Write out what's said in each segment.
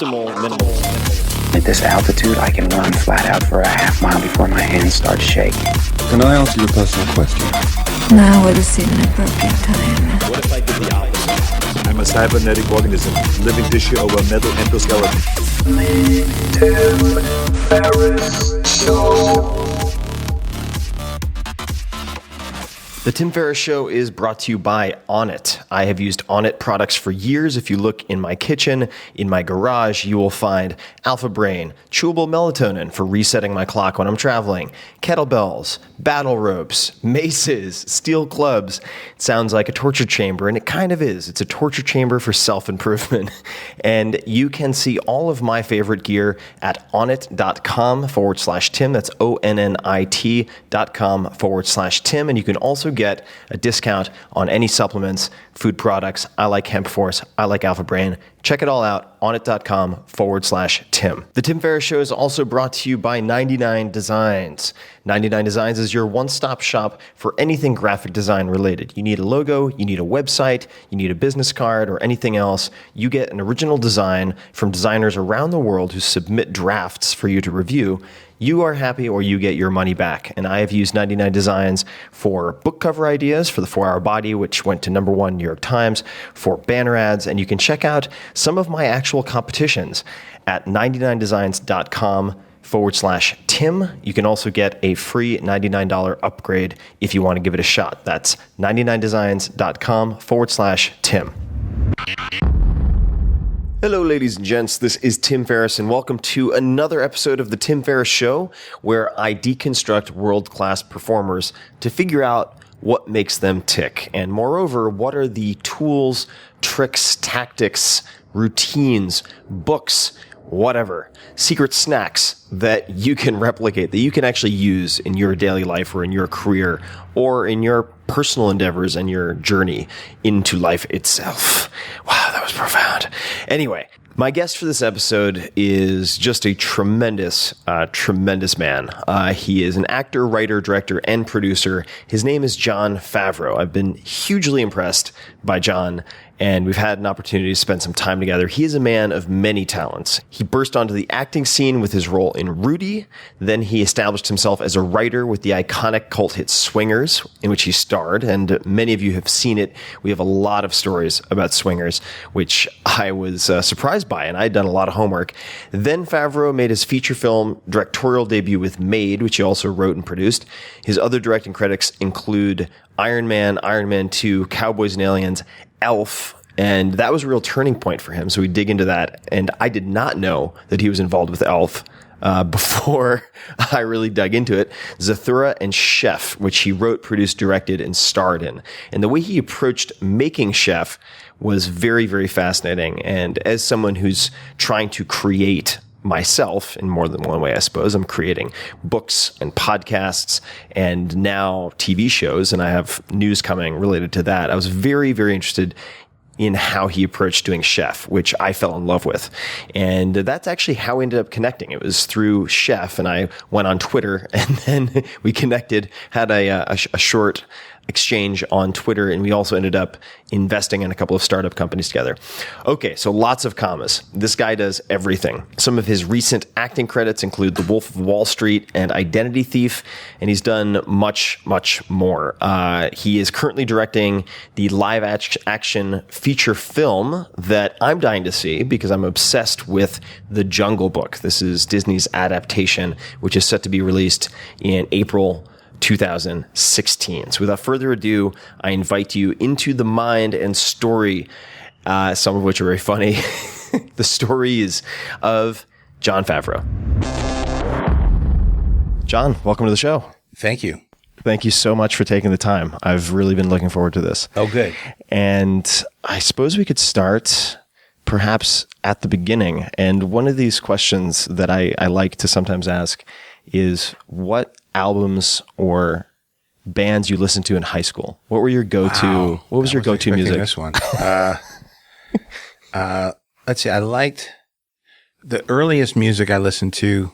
optimal minimalism. At this altitude, I can run flat out for a half mile before my hands start shaking. Can I ask you a personal question? Now would seem an appropriate time. What if I did the opposite? I'm a cybernetic organism, living tissue over a metal endoskeleton. The Tim Ferriss Show is brought to you by Onnit. I have used Onnit products for years. If you look in my kitchen, in my garage, you will find Alpha Brain, chewable melatonin for resetting my clock when I'm traveling, kettlebells, battle ropes, maces, steel clubs. It sounds like a torture chamber, and it kind of is. It's a torture chamber for self-improvement. And you can see all of my favorite gear at onnit.com/Tim. That's ONNIT.com/Tim. And you can also get a discount on any supplements, food products. I like Hemp Force. I like Alpha Brain. Check it all out, onnit.com/Tim. The Tim Ferriss Show is also brought to you by 99 Designs. 99 Designs is your one-stop shop for anything graphic design related. You need a logo, you need a website, you need a business card, or anything else. You get an original design from designers around the world who submit drafts for you to review. You are happy or you get your money back. And I have used 99 Designs for book cover ideas for The 4-Hour Body, which went to #1 New York Times, for banner ads. And you can check out some of my actual competitions at 99designs.com/Tim. You can also get a free $99 upgrade if you want to give it a shot. That's 99designs.com/Tim. Hello, ladies and gents. This is Tim Ferriss, and welcome to another episode of The Tim Ferriss Show, where I deconstruct world-class performers to figure out what makes them tick. And moreover, what are the tools, tricks, tactics, routines, books, whatever, secret snacks that you can replicate, that you can actually use in your daily life or in your career or in your personal endeavors and your journey into life itself. Wow, that was profound. Anyway, my guest for this episode is just a tremendous man. He is an actor, writer, director, and producer. His name is Jon Favreau. I've been hugely impressed by Jon, and we've had an opportunity to spend some time together. He is a man of many talents. He burst onto the acting scene with his role in Rudy. Then he established himself as a writer with the iconic cult hit Swingers, in which he starred, and many of you have seen it. We have a lot of stories about Swingers, which I was surprised by, and I'd done a lot of homework. Then Favreau made his feature film directorial debut with Made, which he also wrote and produced. His other directing credits include Iron Man, Iron Man 2, Cowboys and Aliens, Elf, and that was a real turning point for him. So we dig into that, and I did not know that he was involved with Elf before I really dug into it. Zathura and Chef, which he wrote, produced, directed, and starred in. And the way he approached making Chef was very, very fascinating. And as someone who's trying to create myself in more than one way, I suppose, I'm creating books and podcasts and now TV shows, and I have news coming related to that. I was very, very interested in how he approached doing Chef, which I fell in love with. And that's actually how we ended up connecting. It was through Chef, and I went on Twitter, and then we connected, had a short exchange on Twitter, and we also ended up investing in a couple of startup companies together. Okay, so lots of commas. This guy does everything. Some of his recent acting credits include The Wolf of Wall Street and Identity Thief, and he's done much, much more. He is currently directing the live action feature film that I'm dying to see because I'm obsessed with The Jungle Book. This is Disney's adaptation, which is set to be released in April 2016. So without further ado, I invite you into the mind and story, some of which are very funny. The stories of Jon Favreau. Jon, welcome to the show. Thank you. Thank you so much for taking the time. I've really been looking forward to this. Oh, good. And I suppose we could start perhaps at the beginning. And one of these questions that I like to sometimes ask is, what albums or bands you listened to in high school? What were your go-to? Wow. What was your go-to music? This one. Let's see. I liked the earliest music I listened to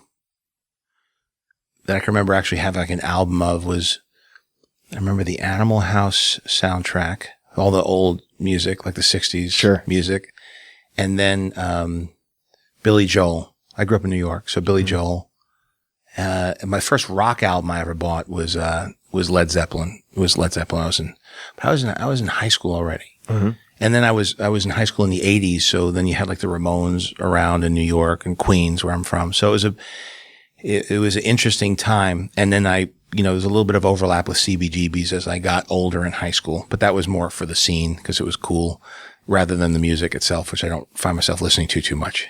that I can remember actually having like an album of was, I remember the Animal House soundtrack, all the old music, like the 60s Sure. music. And then, Billy Joel. I grew up in New York, so Billy Joel. And my first rock album I ever bought was Led Zeppelin. It was Led Zeppelin. I was in high school already. Mm-hmm. And then I was in high school in the 80s. So then you had like the Ramones around in New York and Queens, where I'm from. So it was an interesting time. And then there was a little bit of overlap with CBGBs as I got older in high school, but that was more for the scene because it was cool rather than the music itself, which I don't find myself listening to too much.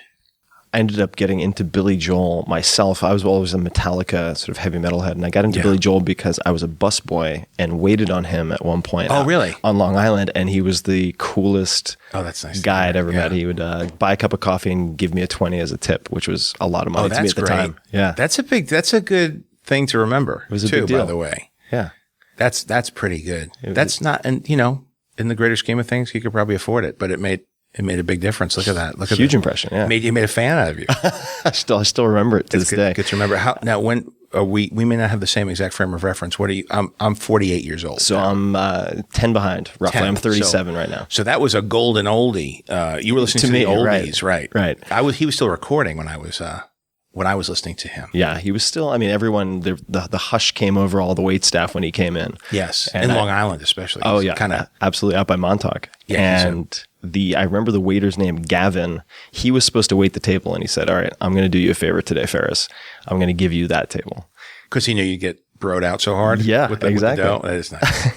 I ended up getting into Billy Joel myself. I was always a Metallica sort of heavy metalhead, and I got into Billy Joel because I was a busboy and waited on him at one point. Oh, really? On Long Island, and he was the coolest that's nice guy I'd ever met. He would buy a cup of coffee and give me a 20 as a tip, which was a lot of money to me at the time. Yeah, that's a good thing to remember. It was a big deal, by the way. Yeah, that's pretty good. That's not, and in the greater scheme of things, he could probably afford it, but it made a big difference. Look at that. Look at huge impression. Yeah, you made a fan out of you. I still remember it to this day. Good to remember. How now? When we may not have the same exact frame of reference. What are you? I'm 48 years old. So now. I'm 10 behind roughly. 10. I'm 37 right now. So that was a golden oldie. You were listening to me, the oldies, right? Right. He was still recording when I was listening to him. Yeah, he was still. I mean, everyone. The hush came over all the wait staff when he came in. Yes, and in Long Island especially. Oh yeah, kind of absolutely out by Montauk. Yeah, and I remember the waiter's name, Gavin. He was supposed to wait the table, and he said, "All right, I'm going to do you a favor today, Ferris. I'm going to give you that table." Because he knew you'd get broed out so hard. Yeah, with the exactly. dough. That is nice.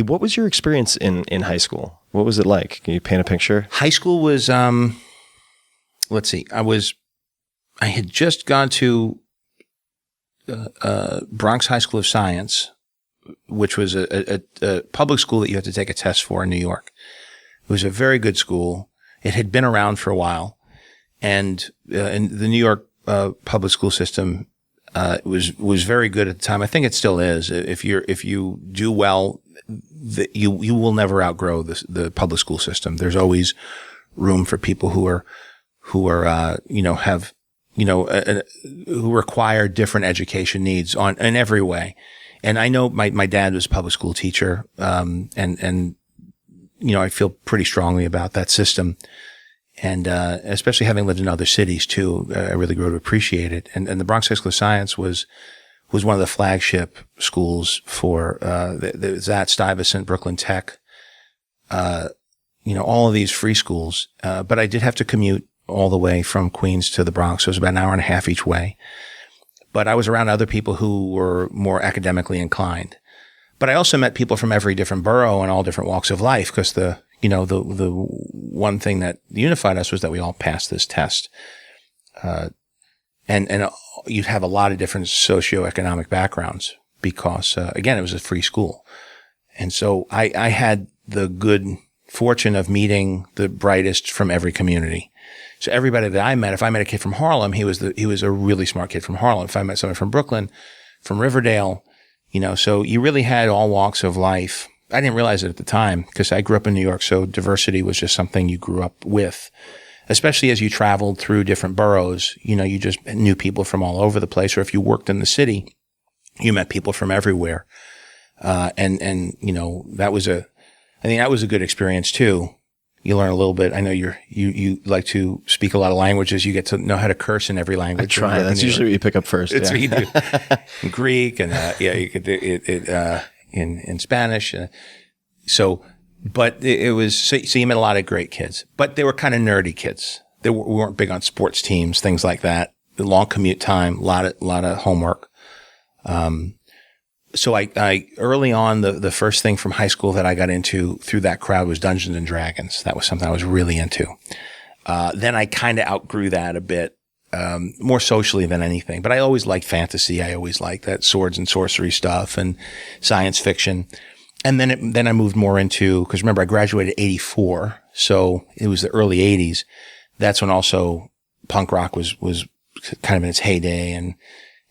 What was your experience in high school? What was it like? Can you paint a picture? High school was, let's see, I had just gone to Bronx High School of Science, which was a public school that you had to take a test for in New York. It was a very good school. It had been around for a while, and the New York public school system was very good at the time. I think it still is. If you do well, you will never outgrow the public school system. There's always room for people who require different education needs in every way. And I know my dad was a public school teacher, and I feel pretty strongly about that system. And, especially having lived in other cities too, I really grew to appreciate it. And the Bronx High School of Science was one of the flagship schools for, that Stuyvesant, Brooklyn Tech, all of these free schools. But I did have to commute all the way from Queens to the Bronx. So it was about an hour and a half each way. But I was around other people who were more academically inclined. But I also met people from every different borough and all different walks of life, because the one thing that unified us was that we all passed this test. And you'd have a lot of different socioeconomic backgrounds because, again, it was a free school. And so I had the good fortune of meeting the brightest from every community. So everybody that I met, if I met a kid from Harlem, he was a really smart kid from Harlem. If I met someone from Brooklyn, from Riverdale, so you really had all walks of life. I didn't realize it at the time because I grew up in New York, so diversity was just something you grew up with. Especially as you traveled through different boroughs, you just knew people from all over the place. Or if you worked in the city, you met people from everywhere. And that was a good experience too. You learn a little bit. I know you like to speak a lot of languages. You get to know how to curse in every language. I try. That's usually what you pick up first. It's what you do. In Greek and, you could do it, in Spanish. But it was, so you met a lot of great kids, but they were kind of nerdy kids. We weren't big on sports teams, things like that. The long commute time, a lot of homework. So I early on, the first thing from high school that I got into through that crowd was Dungeons and Dragons. That was something I was really into. Then I kind of outgrew that a bit, more socially than anything, but I always liked fantasy. I always liked that swords and sorcery stuff and science fiction. And then I moved more into, because remember I graduated 84. So it was the early 80s. That's when also punk rock was kind of in its heyday,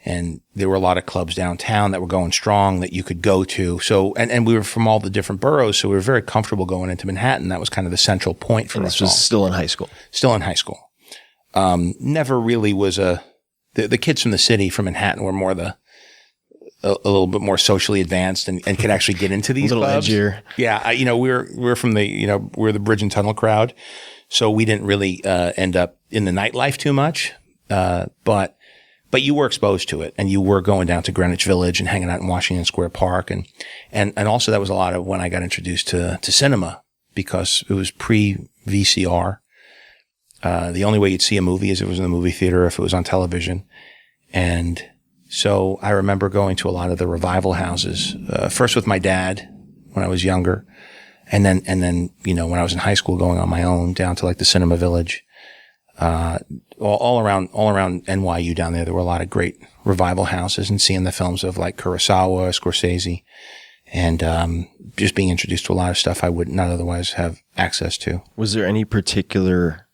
and there were a lot of clubs downtown that were going strong that you could go to. So, and we were from all the different boroughs, so we were very comfortable going into Manhattan. That was kind of the central point for us all. This was still in high school. Still in high school. Never really was the kids from the city, from Manhattan, were more a little bit more socially advanced and could actually get into these clubs. Edgier. Yeah. We're from we're the Bridge and Tunnel crowd. So we didn't really end up in the nightlife too much, but you were exposed to it, and you were going down to Greenwich Village and hanging out in Washington Square Park, and also that was a lot of when I got introduced to cinema, because it was pre-VCR. The only way you'd see a movie is if it was in the movie theater, if it was on television, and so I remember going to a lot of the revival houses, first with my dad when I was younger, and then when I was in high school, going on my own down to like the Cinema Village. All around NYU down there were a lot of great revival houses, and seeing the films of like Kurosawa, Scorsese, and just being introduced to a lot of stuff I would not otherwise have access to. Was there any particular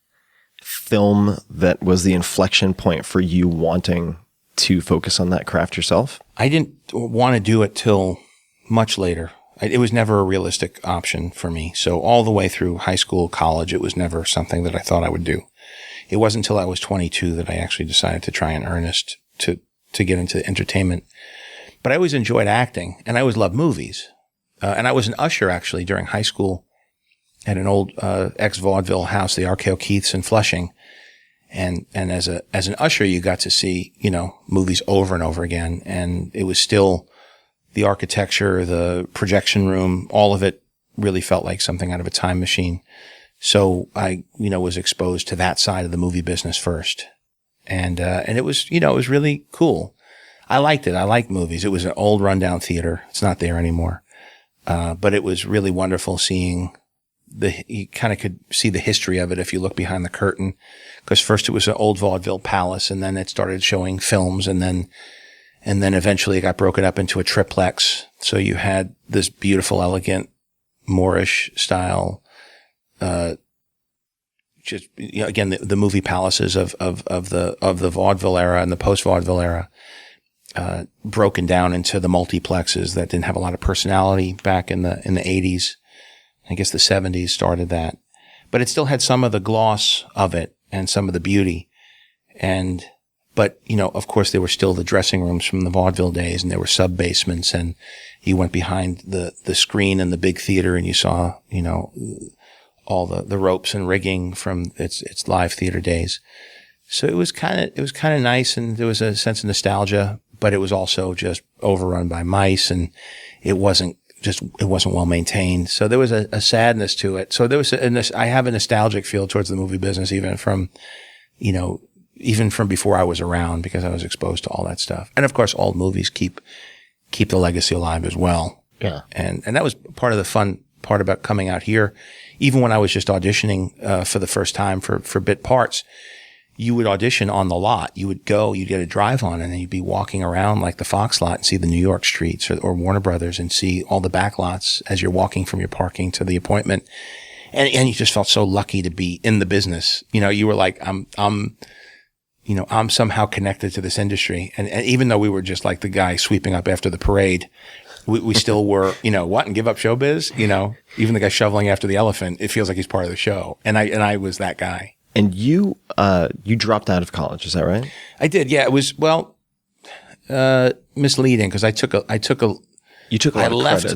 film that was the inflection point for you wanting to focus on that craft yourself? I didn't want to do it till much later. It was never a realistic option for me. So all the way through high school, college, it was never something that I thought I would do. It wasn't until I was 22 that I actually decided to try in earnest to get into entertainment. But I always enjoyed acting, and I always loved movies. And I was an usher actually during high school at an old ex-vaudeville house, the RKO Keith's in Flushing. And as an usher, you got to see, movies over and over again. And it was still the architecture, the projection room, all of it really felt like something out of a time machine. So I, was exposed to that side of the movie business first. And it was, it was really cool. I liked it. I liked movies. It was an old rundown theater. It's not there anymore. But it was really wonderful seeing you kind of could see the history of it if you look behind the curtain. Because first it was an old vaudeville palace, and then it started showing films, and then eventually it got broken up into a triplex. So you had this beautiful, elegant Moorish style, again, the movie palaces of the vaudeville era and the post vaudeville era, broken down into the multiplexes that didn't have a lot of personality back in the 80s. I guess the 70s started that, but it still had some of the gloss of it and some of the beauty. But of course there were still the dressing rooms from the vaudeville days, and there were sub basements, and you went behind the screen in the big theater and you saw, all the ropes and rigging from its live theater days. So it was kind of nice, and there was a sense of nostalgia, but it was also just overrun by mice, and it wasn't well maintained. So there was a sadness to it. So there was I have a nostalgic feel towards the movie business, even from before I was around, because I was exposed to all that stuff. And of course, old movies keep the legacy alive as well. Yeah. And that was part of the fun part about coming out here. Even when I was just auditioning, for the first time for bit parts, you would audition on the lot. You'd get a drive on, and then you'd be walking around like the Fox lot and see the New York streets or Warner Brothers, and see all the back lots as you're walking from your parking to the appointment. And you just felt so lucky to be in the business. You were like, I'm somehow connected to this industry. And even though we were just like the guy sweeping up after the parade, we still were, what, and give up showbiz? Even the guy shoveling after the elephant, it feels like he's part of the show. And I was that guy. And you dropped out of college, is that right? I did. Yeah. It was, misleading, because I left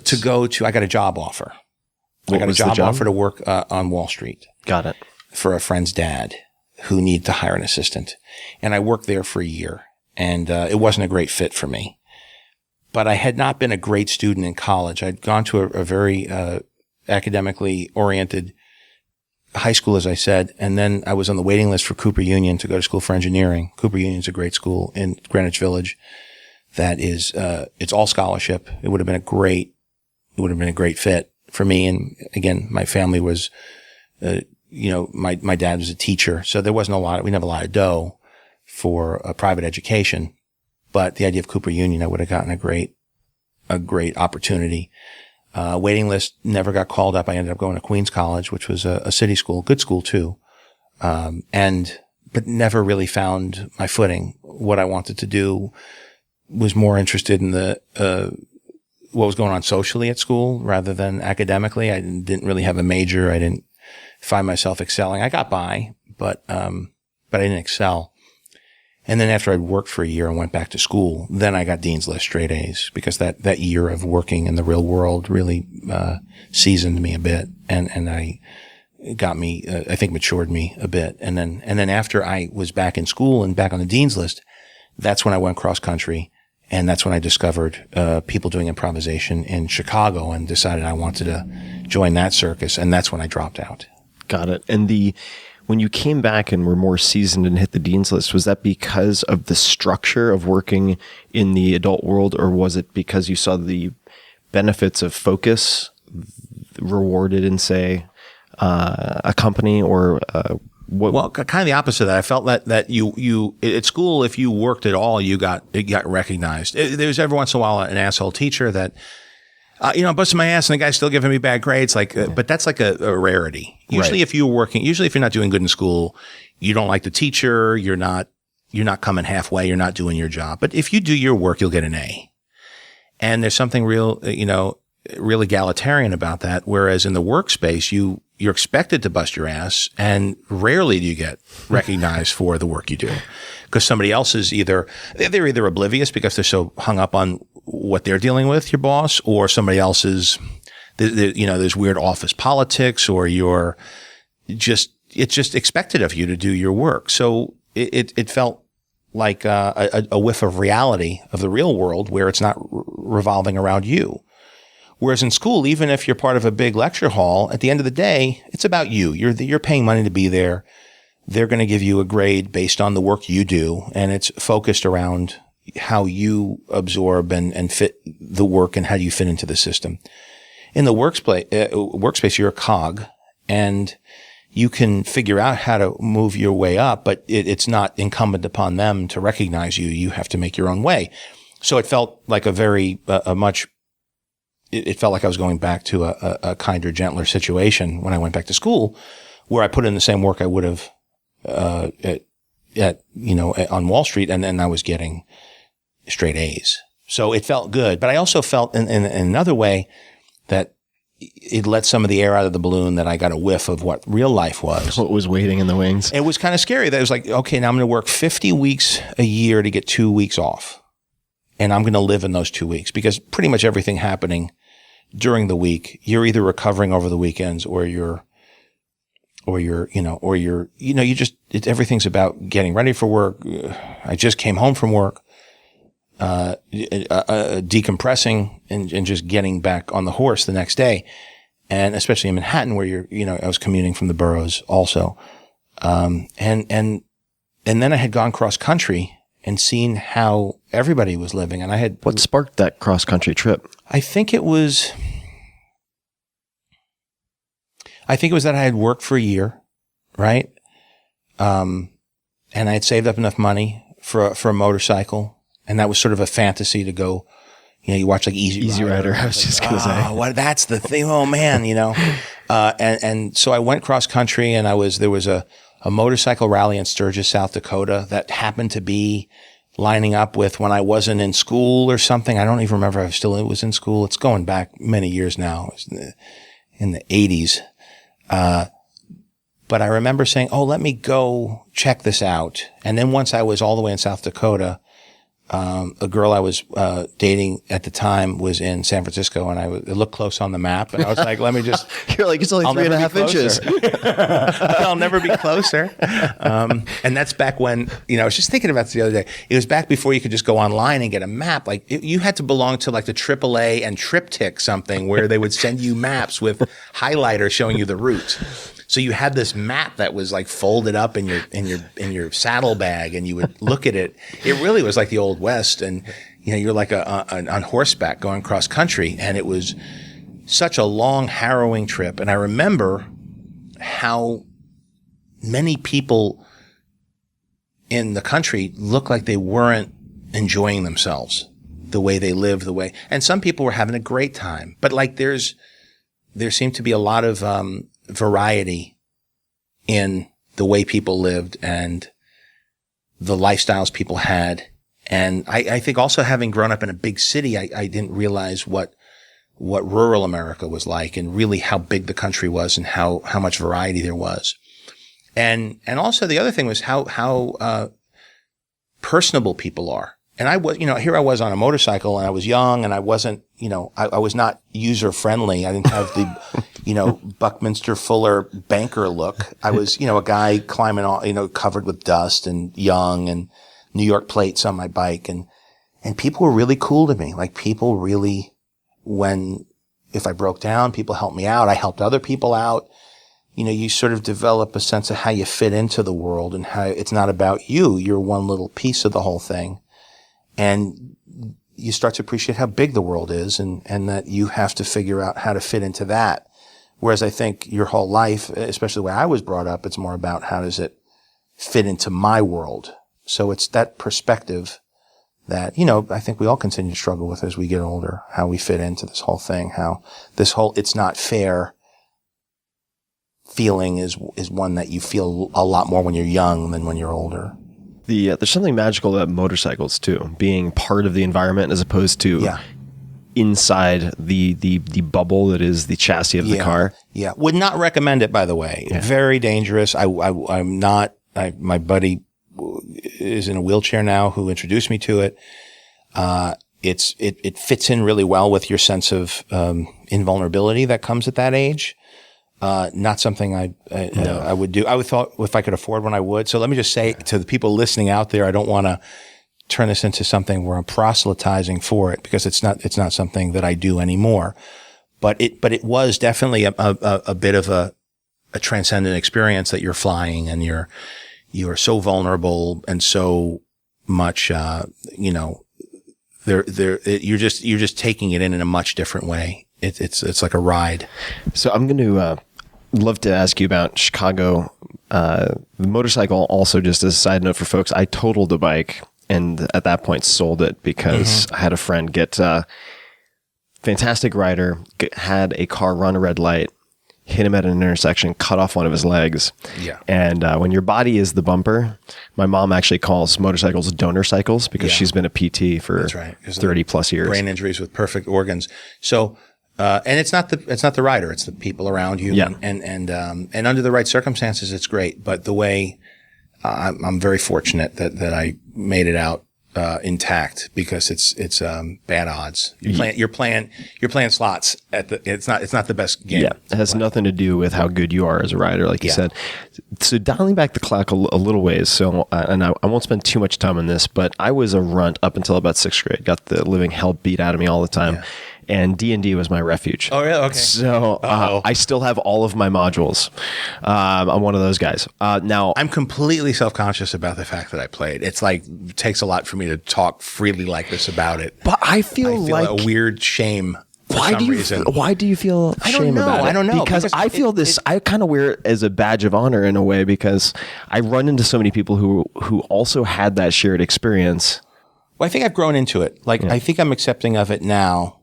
to go to, I got a job offer. I got a job offer to work on Wall Street. Got it. For a friend's dad who needed to hire an assistant. And I worked there for a year, and it wasn't a great fit for me. But I had not been a great student in college. I'd gone to a very academically oriented high school, as I said, and then I was on the waiting list for Cooper Union to go to school for engineering. Cooper Union's a great school in Greenwich Village. That is, it's all scholarship. It would have been a great fit for me. And again, my family was, my dad was a teacher, so there wasn't we didn't have a lot of dough for a private education. But the idea of Cooper Union, I would have gotten a great opportunity. Waiting list, never got called up. I ended up going to Queens College, which was a city school, good school too. But never really found my footing. What I wanted to do was more interested in what was going on socially at school rather than academically. I didn't really have a major. I didn't find myself excelling. I got by, but I didn't excel. And then after I'd worked for a year and went back to school, then I got Dean's List straight A's, because that year of working in the real world really seasoned me a bit. And I got me, I think matured me a bit. And then after I was back in school and back on the dean's list, that's when I went cross country. And that's when I discovered, people doing improvisation in Chicago and decided I wanted to join that circus. And that's when I dropped out. Got it. And when you came back and were more seasoned and hit the dean's list, was that because of the structure of working in the adult world, or was it because you saw the benefits of focus rewarded in, say, a company, or what? Well, kind of the opposite of that. I felt that you at school, if you worked at all, it got recognized. There's every once in a while an asshole teacher that, I'm busting my ass and the guy's still giving me bad grades. But that's like a rarity. Usually, Right. if you're not doing good in school, you don't like the teacher. You're not coming halfway. You're not doing your job. But if you do your work, you'll get an A. And there's something real egalitarian about that. Whereas in the workspace, you're expected to bust your ass, and rarely do you get recognized for the work you do, because somebody else is they're either oblivious because they're so hung up on what they're dealing with, your boss, or somebody else is, there's weird office politics, or it's just expected of you to do your work. So it felt like a whiff of reality of the real world where it's not revolving around you. Whereas in school, even if you're part of a big lecture hall, at the end of the day, it's about you. You're paying money to be there. They're going to give you a grade based on the work you do, and it's focused around how you absorb and fit the work and how you fit into the system. In the workspace, you're a cog, and you can figure out how to move your way up, but it's not incumbent upon them to recognize you. You have to make your own way. So it felt like it felt like I was going back to a kinder, gentler situation when I went back to school, where I put in the same work I would have on Wall Street, and then I was getting straight A's. So it felt good. But I also felt in another way that it let some of the air out of the balloon, that I got a whiff of what real life was. What was waiting in the wings? It was kind of scary. That it was like, okay, now I'm going to work 50 weeks a year to get 2 weeks off. And I'm going to live in those 2 weeks, because pretty much everything happening during the week, you're either recovering over the weekends, everything's about getting ready for work. I just came home from work, decompressing and just getting back on the horse the next day. And especially in Manhattan, where I was commuting from the boroughs also. And then I had gone cross country and seen how everybody was living. And What sparked that cross country trip? I think it was that I had worked for a year, right? And I had saved up enough money for a motorcycle, and that was sort of a fantasy to go. You watch like Easy Rider. I was just going to say. That's the thing. Oh man, and so I went cross country, and there was a motorcycle rally in Sturgis, South Dakota, that happened to be lining up with when I wasn't in school or something. I don't even remember if I was in school. It's going back many years now. It was in the 80s. But I remember saying, let me go check this out. And then once I was all the way in South Dakota, a girl I was dating at the time was in San Francisco, and it looked close on the map. And I was like, let me just... You're like, it's only 3.5 inches. I'll never be closer. And that's back when, I was just thinking about this the other day. It was back before you could just go online and get a map. Like you had to belong to like the AAA and Triptych something, where they would send you maps with highlighters showing you the route. So you had this map that was like folded up in your saddlebag, and you would look at it. It really was like the Old West, and you're like on horseback going cross country, and it was such a long, harrowing trip. And I remember how many people in the country looked like they weren't enjoying themselves the way they lived, and some people were having a great time, but like there seemed to be a lot of variety in the way people lived and the lifestyles people had. And I think also, having grown up in a big city, I didn't realize what rural America was like, and really how big the country was, and how much variety there was. And also the other thing was how personable people are. And I was, here I was on a motorcycle and I was young and I wasn't, I was not user friendly. I didn't have the, Buckminster Fuller banker look. I was, a guy climbing all, covered with dust and young and New York plates on my bike. And people were really cool to me. Like people really, if I broke down, people helped me out. I helped other people out. You sort of develop a sense of how you fit into the world and how it's not about you. You're one little piece of the whole thing. And you start to appreciate how big the world is and that you have to figure out how to fit into that. Whereas I think your whole life, especially the way I was brought up, it's more about how does it fit into my world. So it's that perspective that, I think we all continue to struggle with as we get older, how we fit into this whole thing, how this whole it's not fair feeling is one that you feel a lot more when you're young than when you're older. There's something magical about motorcycles too, being part of the environment as opposed to inside the bubble that is the chassis of the car. Yeah. Would not recommend it, by the way. Yeah. Very dangerous. I'm not, my buddy is in a wheelchair now who introduced me to it. It fits in really well with your sense of, invulnerability that comes at that age. Not something I would do. I would thought if I could afford one, I would. So let me just say to the people listening out there, I don't want to turn this into something where I'm proselytizing for it because it's not something that I do anymore. But it was definitely a bit of a transcendent experience that you're flying and you're so vulnerable and so much, you're just taking it in a much different way. It's like a ride. So I'm going to love to ask you about Chicago. The motorcycle, also just as a side note for folks, I totaled a bike and at that point sold it because I had a friend get fantastic rider, had a car run a red light, hit him at an intersection, cut off one of his legs. Yeah. And when your body is the bumper, my mom actually calls motorcycles donor cycles because she's been a PT for 30 plus years. Brain injuries with perfect organs. So, and it's not the rider, it's the people around you. Yeah. And under the right circumstances, it's great. But the way, I'm very fortunate that I made it out, intact because it's bad odds. You're playing slots it's not the best game. Yeah. It has nothing to do with how good you are as a rider, like you said. So dialing back the clock a little ways. So, and I won't spend too much time on this, but I was a runt up until about 6th grade, got the living hell beat out of me all the time. Yeah. And D&D was my refuge. Oh, really? Okay. So I still have all of my modules. I'm one of those guys. Now I'm completely self-conscious about the fact that I played. It's like it takes a lot for me to talk freely like this about it. But I feel like a weird shame. Why do you feel shame about it? I don't know. Because I feel this. I kind of wear it as a badge of honor in a way because I run into so many people who also had that shared experience. Well, I think I've grown into it. I think I'm accepting of it now.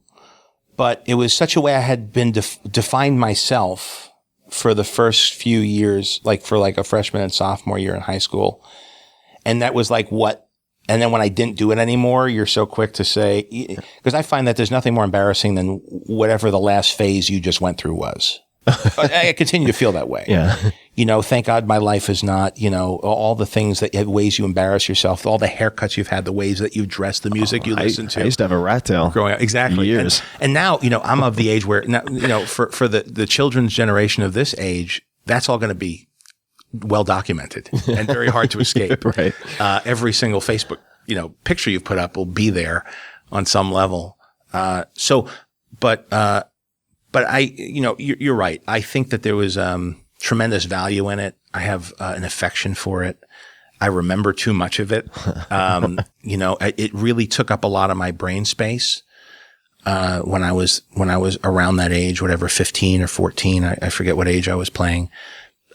But it was such a way I had been defined myself for the first few years, for a freshman and sophomore year in high school. And that was what, and then when I didn't do it anymore, you're so quick to say, because I find that there's nothing more embarrassing than whatever the last phase you just went through was. I continue to feel that way. Yeah. Thank God my life is not, all the things ways you embarrass yourself, all the haircuts you've had, the ways that you dress, the music you listen to. I used to have a rat tail. Growing up. Exactly. Years. And now, I'm of the age where, now, for the children's generation of this age, that's all going to be well documented and very hard to escape. Right. Every single Facebook, picture you've put up will be there on some level. But you're right. I think that there was tremendous value in it. I have an affection for it. I remember too much of it. It really took up a lot of my brain space when I was around that age, whatever, 15 or 14. I forget what age I was playing.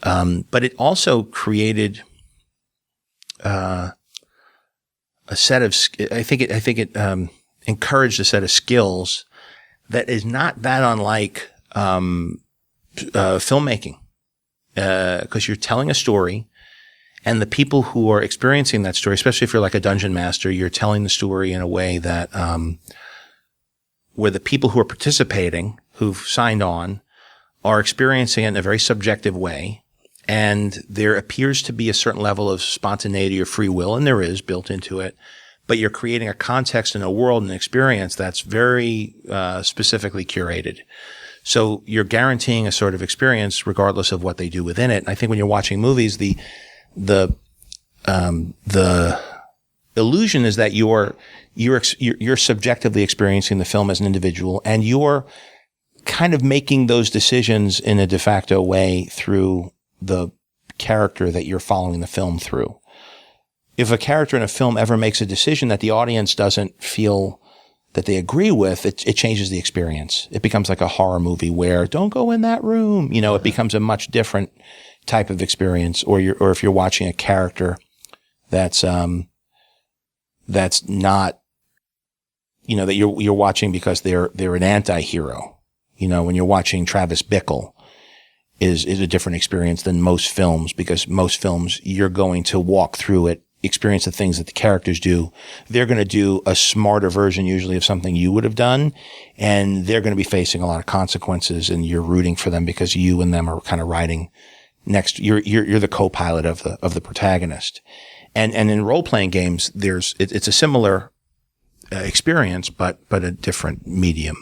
But it also created a set of. I think it encouraged a set of skills that is not that unlike filmmaking, because you're telling a story, and the people who are experiencing that story, especially if you're like a dungeon master, you're telling the story in a way that where the people who are participating, who've signed on, are experiencing it in a very subjective way, and there appears to be a certain level of spontaneity or free will, and there is built into it, but you're creating a context and a world and experience that's very specifically curated. So you're guaranteeing a sort of experience regardless of what they do within it. And I think when you're watching movies, the illusion is that you're subjectively experiencing the film as an individual, and you're kind of making those decisions in a de facto way through the character that you're following the film through. If a character in a film ever makes a decision that the audience doesn't feel that they agree with, it changes the experience. It becomes like a horror movie where don't go in that room. You know, it becomes a much different type of experience. Or if you're watching a character that's not, you know, that you're watching because they're an anti-hero. You know, when you're watching Travis Bickle is a different experience than most films, because most films you're going to walk through it, experience the things that the characters do. They're going to do a smarter version usually of something you would have done, and they're going to be facing a lot of consequences, and you're rooting for them because you and them are kind of riding next. You're the co-pilot of the protagonist. And in role-playing games, it's a similar experience, but a different medium.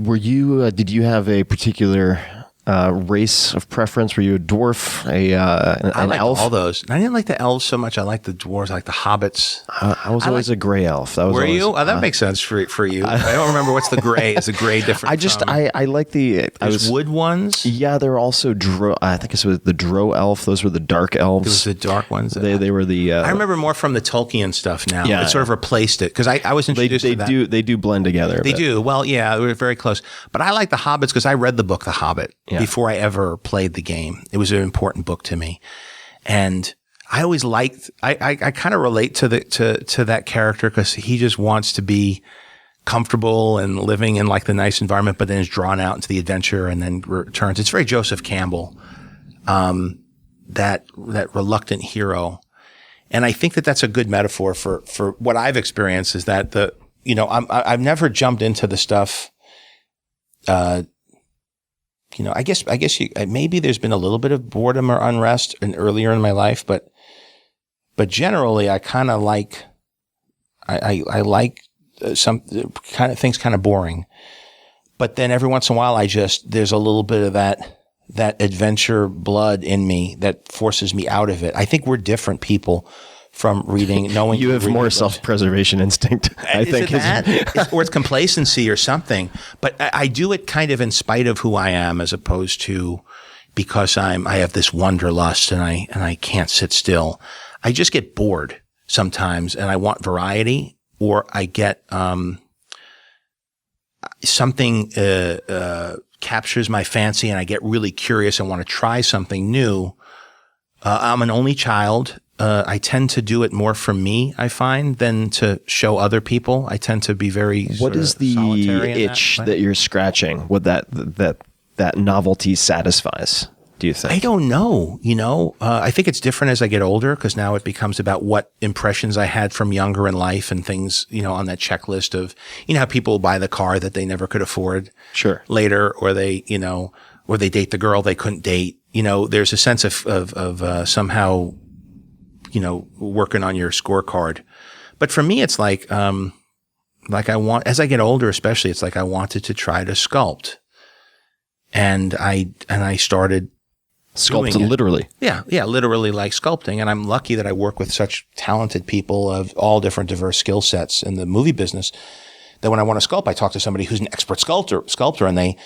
Did you have a particular race of preference? Were you a dwarf, an elf? All those. I didn't like the elves so much. I liked the dwarves. I liked the hobbits. I was always a gray elf. Were you? Oh, that makes sense for you. I don't remember what's the gray. Is the gray different? I like the wood ones. Yeah, there were also I think it was the Dro elf. Those were the dark elves. It was the dark ones. They were the. I remember more from the Tolkien stuff now. Yeah, it sort of replaced it because I was introduced to that. They do blend together. They do. Well, yeah, we're very close. But I like the hobbits because I read the book The Hobbit before I ever played the game. It was an important book to me. And I always liked, I kind of relate to that character because he just wants to be comfortable and living in like the nice environment, but then is drawn out into the adventure and then returns. It's very Joseph Campbell, that reluctant hero. And I think that that's a good metaphor for what I've experienced is that I've never jumped into the stuff, I guess maybe there's been a little bit of boredom or unrest earlier in my life, but generally I kind of like, I like some kind of things kind of boring, but then every once in a while there's a little bit of that adventure blood in me that forces me out of it. I think we're different people from knowing you have more self-preservation instinct. I think or it's complacency or something. But I do it kind of in spite of who I am, as opposed to because I have this wanderlust and I can't sit still. I just get bored sometimes, and I want variety, or I get something captures my fancy, and I get really curious and want to try something new. I'm an only child. I tend to do it more for me, I find, than to show other people. I tend to be very What is the itch that you're scratching? What that novelty satisfies, do you think? I don't know. I think it's different as I get older, because now it becomes about what impressions I had from younger in life and things, on that checklist of, how people buy the car that they never could afford later, or they, or they date the girl they couldn't date. There's a sense of somehow, working on your scorecard. But for me, it's like I want, as I get older, especially, it's like I wanted to try to sculpt. And I started sculpting literally. Yeah, literally like sculpting. And I'm lucky that I work with such talented people of all different diverse skill sets in the movie business, that when I want to sculpt, I talk to somebody who's an expert sculptor, and they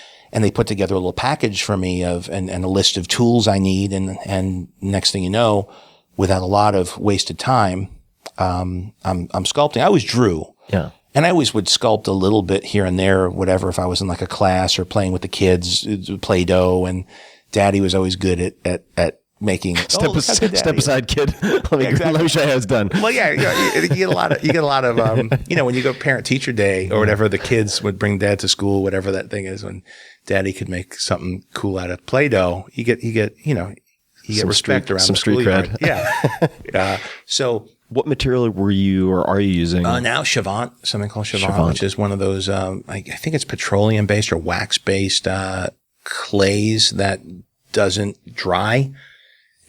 put together a little package for me and a list of tools I need. And next thing you know, without a lot of wasted time, I'm sculpting. I always drew. Yeah. And I always would sculpt a little bit here and there, whatever, if I was in like a class or playing with the kids, Play-Doh, and Daddy was always good at making step aside, kid. Let me show you how it's done. Well, yeah, you get a lot of when you go parent teacher day or whatever, the kids would bring Dad to school, whatever that thing is, when Daddy could make something cool out of Play-Doh. You get respect around some the street cred. Yeah. So what material were you or are you using? Now Chavant, something called Chavant, which is one of those, I think it's petroleum based or wax based, clays that doesn't dry.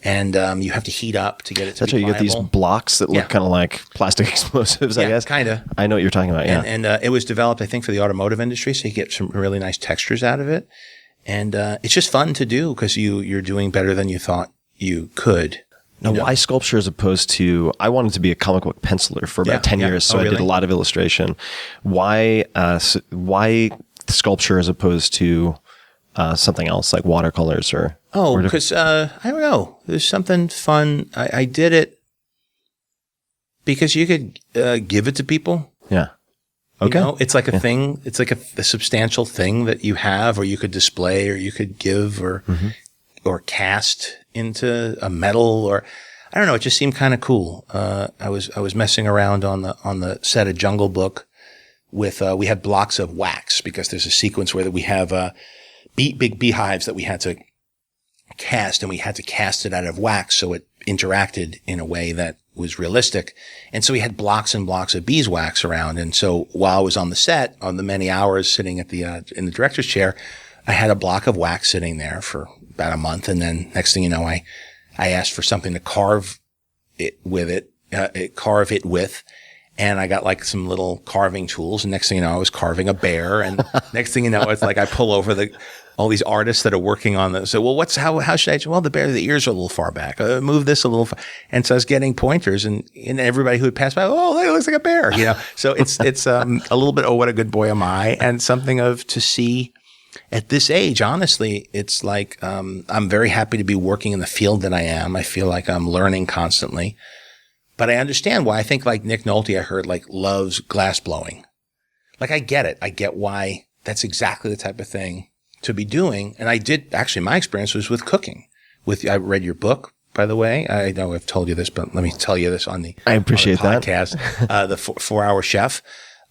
And you have to heat up to get it to That's be how you get these pliable. blocks that look Yeah. kind of like plastic explosives, I Yeah, guess. kinda. I know what you're talking about, yeah. And it was developed, I think, for the automotive industry, so you get some really nice textures out of it. And it's just fun to do because you're doing better than you thought you could. Now, why sculpture as opposed to, I wanted to be a comic book penciler for about 10 years, so I did a lot of illustration. Why sculpture as opposed to something else like watercolors or? Oh, because I don't know. There's something fun. I did it because you could give it to people. Yeah. Okay. You know, it's like a thing. It's like a substantial thing that you have, or you could display, or you could give, or cast into a metal, or I don't know. It just seemed kind of cool. I was messing around on the set of Jungle Book with we had blocks of wax because there's a sequence where we have big beehives that we had to cast, and we had to cast it out of wax so it interacted in a way that was realistic. And so we had blocks and blocks of beeswax around. And so while I was on the set, on the many hours sitting at the in the director's chair, I had a block of wax sitting there for about a month. And then next thing you know, I asked for something to carve it with, and I got like some little carving tools. And next thing you know, I was carving a bear. And next thing you know, it's like I pull over all these artists that are working on this. So, well, how should I do? Well, the ears are a little far back. Move this a little far. And so I was getting pointers, and everybody who would pass by, oh, that looks like a bear, you know? So it's a little bit, oh, what a good boy am I? And something to see at this age, honestly, it's like, I'm very happy to be working in the field that I am. I feel like I'm learning constantly, but I understand why. I think like Nick Nolte, I heard like loves glass blowing. Like I get it. I get why that's exactly the type of thing to be doing. And I did, actually, my experience was with cooking. I read your book, by the way. I know I've told you this, but let me tell you this on the podcast, the 4-Hour Chef.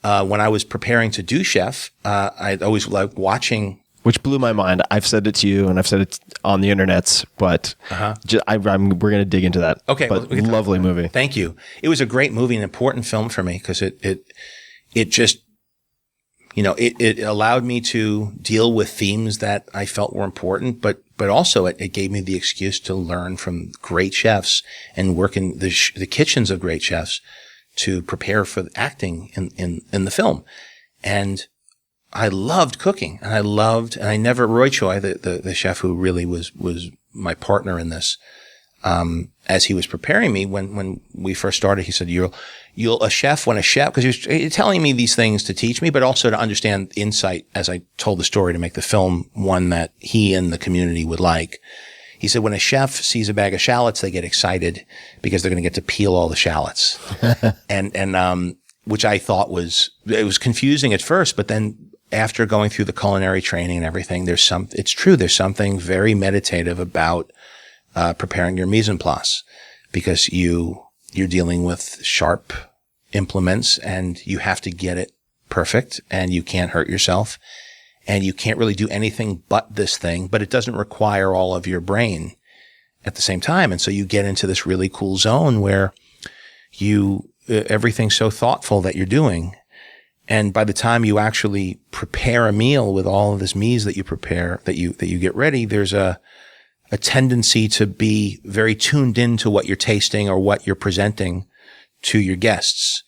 When I was preparing to do Chef, I always liked watching. Which blew my mind. I've said it to you, and I've said it on the internets, but we're going to dig into that. Okay. But lovely movie. Thank you. It was a great movie, an important film for me, because it just, you know, it allowed me to deal with themes that I felt were important, but also it gave me the excuse to learn from great chefs and work in the kitchens of great chefs to prepare for acting in the film. And I loved cooking, and Roy Choi, the chef who really was my partner in this, as he was preparing me when we first started, he said, a chef, because he was telling me these things to teach me, but also to understand insight as I told the story to make the film one that he and the community would like. He said, when a chef sees a bag of shallots, they get excited because they're going to get to peel all the shallots. and which I thought was confusing at first, but then after going through the culinary training and everything, it's true. There's something very meditative about preparing your mise en place, because you're dealing with sharp implements and you have to get it perfect, and you can't hurt yourself, and you can't really do anything but this thing, but it doesn't require all of your brain at the same time. And so you get into this really cool zone where everything's so thoughtful that you're doing. And by the time you actually prepare a meal with all of this mise that you prepare, that you get ready, there's a tendency to be very tuned into what you're tasting or what you're presenting to your guests,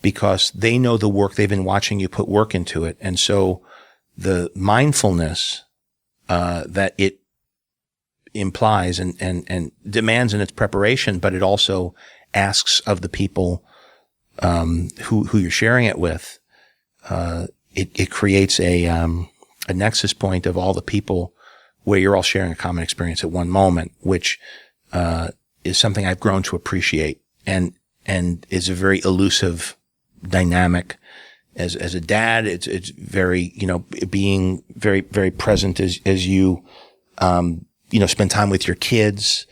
because they know the work. They've been watching you put work into it. And so the mindfulness that it implies and demands in its preparation, but it also asks of the people who you're sharing it with. It creates a nexus point of all the people where you're all sharing a common experience at one moment, which is something I've grown to appreciate, and is a very elusive dynamic. As a dad, it's very, being very, very present as you, spend time with your kids,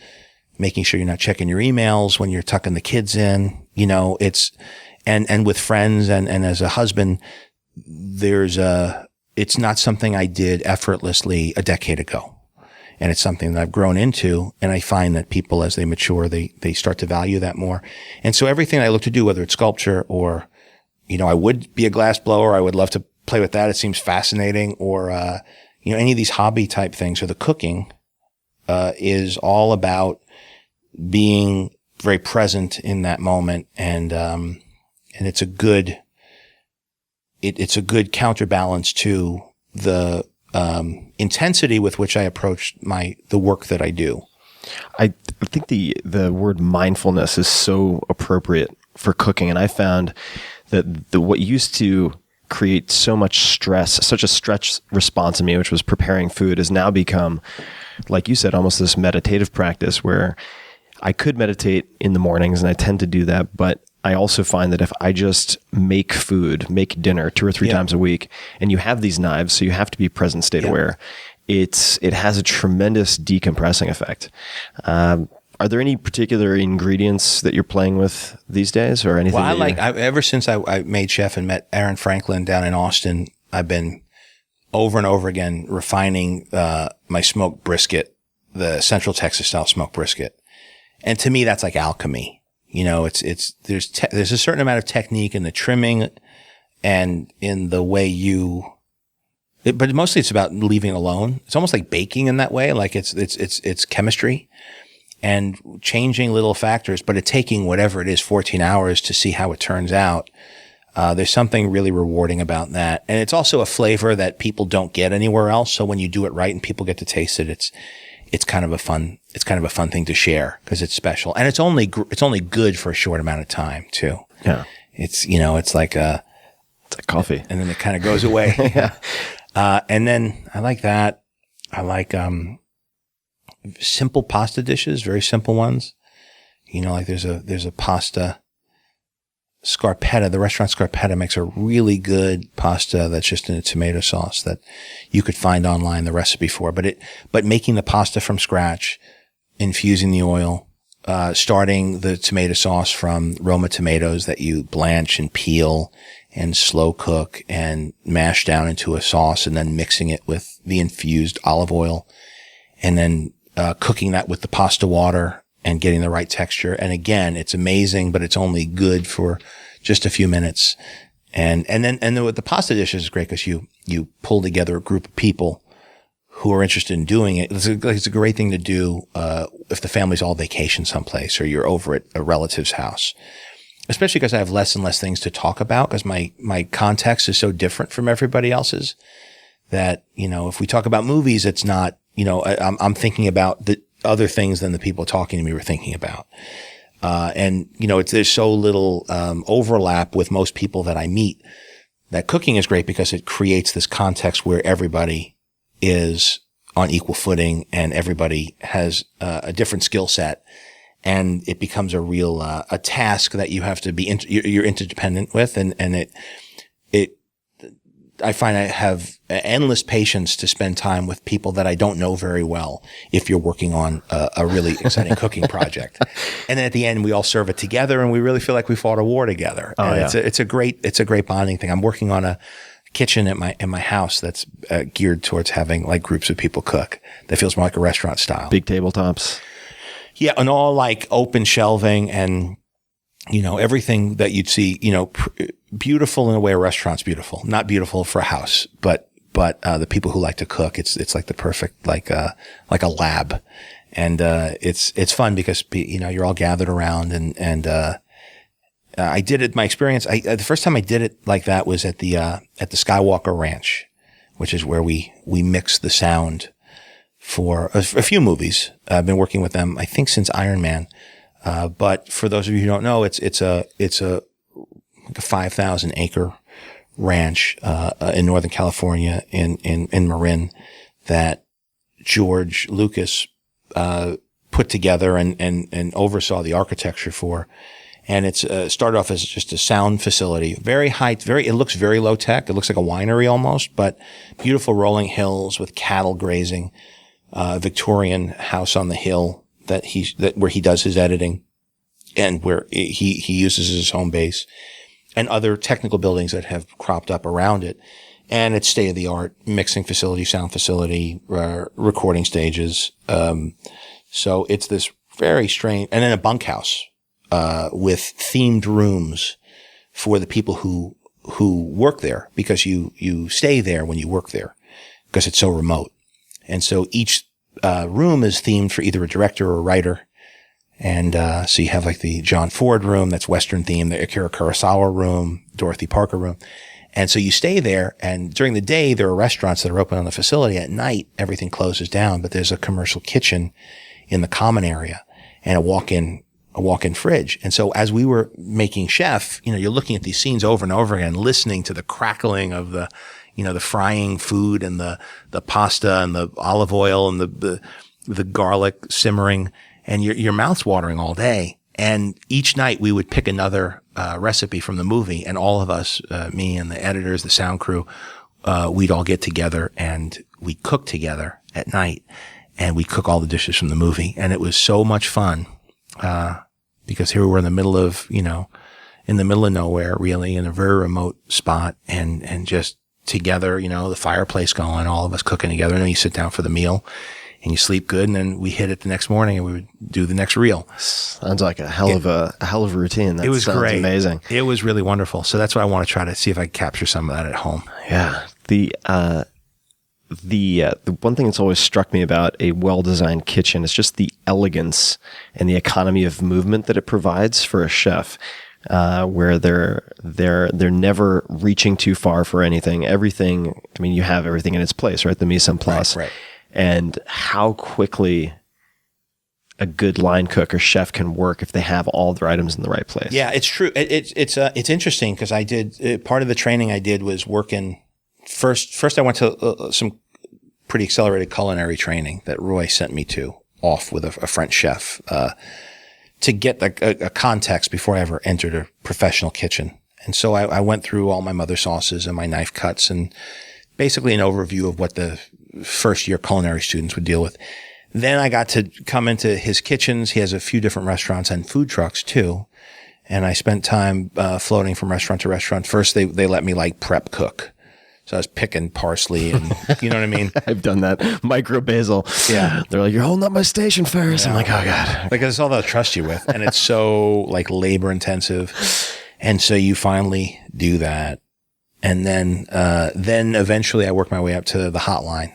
making sure you're not checking your emails when you're tucking the kids in, and with friends and as a husband, it's not something I did effortlessly a decade ago. And it's something that I've grown into. And I find that people, as they mature, they start to value that more. And so everything I look to do, whether it's sculpture or, I would be a glass blower. I would love to play with that. It seems fascinating. Or, any of these hobby type things, or the cooking, is all about being very present in that moment. And it's a good, it's a good counterbalance to the, intensity with which I approach the work that I do. I think the word mindfulness is so appropriate for cooking. And I found that what used to create so much stress, such a stretch response in me, which was preparing food, has now become, like you said, almost this meditative practice where I could meditate in the mornings, and I tend to do that. But I also find that if I just make dinner 2 or 3 times a week, and you have these knives, so you have to be present state aware, it has a tremendous decompressing effect. Are there any particular ingredients that you're playing with these days, or anything? Well, ever since I made chef and met Aaron Franklin down in Austin, I've been over and over again refining my smoked brisket, the Central Texas style smoked brisket. And to me, that's like alchemy. You know, there's a certain amount of technique in the trimming and in the way but mostly it's about leaving it alone. It's almost like baking in that way. Like it's chemistry and changing little factors, but it's taking whatever it is, 14 hours to see how it turns out. There's something really rewarding about that. And it's also a flavor that people don't get anywhere else. So when you do it right and people get to taste it, it's kind of a fun thing to share because it's special. And it's only good for a short amount of time too. Yeah. It's like coffee. And then it kind of goes away. Yeah. And then I like that. I like, simple pasta dishes, very simple ones. You know, like there's a pasta Scarpetta. The restaurant Scarpetta makes a really good pasta that's just in a tomato sauce that you could find online the recipe for. But making the pasta from scratch, infusing the oil, starting the tomato sauce from Roma tomatoes that you blanch and peel and slow cook and mash down into a sauce, and then mixing it with the infused olive oil, and then cooking that with the pasta water and getting the right texture. And again, it's amazing, but it's only good for just a few minutes. And then with the pasta dishes is great because you pull together a group of people who are interested in doing it. It's a great thing to do if the family's all vacation someplace or you're over at a relative's house. Especially because I have less and less things to talk about because my context is so different from everybody else's that, you know, if we talk about movies, it's not, you know, I'm thinking about the other things than the people talking to me were thinking about. And, you know, there's so little overlap with most people that I meet that cooking is great because it creates this context where everybody is on equal footing and everybody has a different skill set. And it becomes a real, a task that you have to be, you're interdependent with. And I find I have endless patience to spend time with people that I don't know very well if you're working on a really exciting cooking project. And then at the end, we all serve it together and we really feel like we fought a war together. Oh, yeah. It's a great bonding thing. I'm working on a kitchen in my house that's geared towards having like groups of people cook that feels more like a restaurant style. Big tabletops. Yeah. And all like open shelving and, you know, everything that you'd see, you know, beautiful in the way a restaurant's beautiful, not beautiful for a house, but the people who like to cook, it's like the perfect, like a lab. And, it's fun because, you know, you're all gathered around and I did it, my experience, the first time I did it like that was at the Skywalker Ranch, which is where we mix the sound for a few movies. I've been working with them, I think, since Iron Man. But for those of you who don't know, it's a 5,000 acre ranch, in Northern California in Marin that George Lucas, put together and oversaw the architecture for. And it's, started off as just a sound facility, it looks very low tech. It looks like a winery almost, but beautiful rolling hills with cattle grazing, Victorian house on the hill where he does his editing and where he uses his home base, and other technical buildings that have cropped up around it. And it's state of the art mixing facility, sound facility, recording stages. So it's this very strange, and then a bunkhouse, with themed rooms for the people who work there, because you stay there when you work there because it's so remote. And so each room is themed for either a director or a writer. And so you have like the John Ford room, that's Western themed, the Akira Kurosawa room, Dorothy Parker room. And so you stay there, and during the day, there are restaurants that are open on the facility. At night, everything closes down, but there's a commercial kitchen in the common area and a walk-in fridge. And so as we were making Chef, you're looking at these scenes over and over again, listening to the crackling of the frying food and the pasta and the olive oil and the garlic simmering, and your mouth's watering all day. And each night we would pick another recipe from the movie, and all of us, me and the editors, the sound crew, we'd all get together and we cook together at night, and we cook all the dishes from the movie. And it was so much fun, because here we were in the middle of nowhere, really, in a very remote spot, and just together, the fireplace going, all of us cooking together. And then you sit down for the meal and you sleep good, and then we hit it the next morning and we would do the next reel. Sounds like a hell of a routine. That it was sounds great. Amazing. It was really wonderful. So that's what I want to try to see if I can capture some of that at home. Yeah. The one thing that's always struck me about a well-designed kitchen is just the elegance and the economy of movement that it provides for a chef, where they're never reaching too far for anything. Everything, you have everything in its place, right? The mise en place. Right. And how quickly a good line cook or chef can work if they have all their items in the right place. Yeah, it's true. It's interesting because I did part of the training I did was working. First I went to some pretty accelerated culinary training that Roy sent me to, off with a French chef, to get a context before I ever entered a professional kitchen. And so I went through all my mother sauces and my knife cuts and basically an overview of what the first year culinary students would deal with. Then I got to come into his kitchens. He has a few different restaurants and food trucks too. And I spent time floating from restaurant to restaurant. First, they let me prep cook. So I was picking parsley and, you know what I mean? I've done that. Micro basil. Yeah. They're like, you're holding up my station, Ferris. Yeah. I'm like, oh God. Because it's all they'll trust you with. And it's so labor intensive. And so you finally do that. And then eventually I worked my way up to the hotline.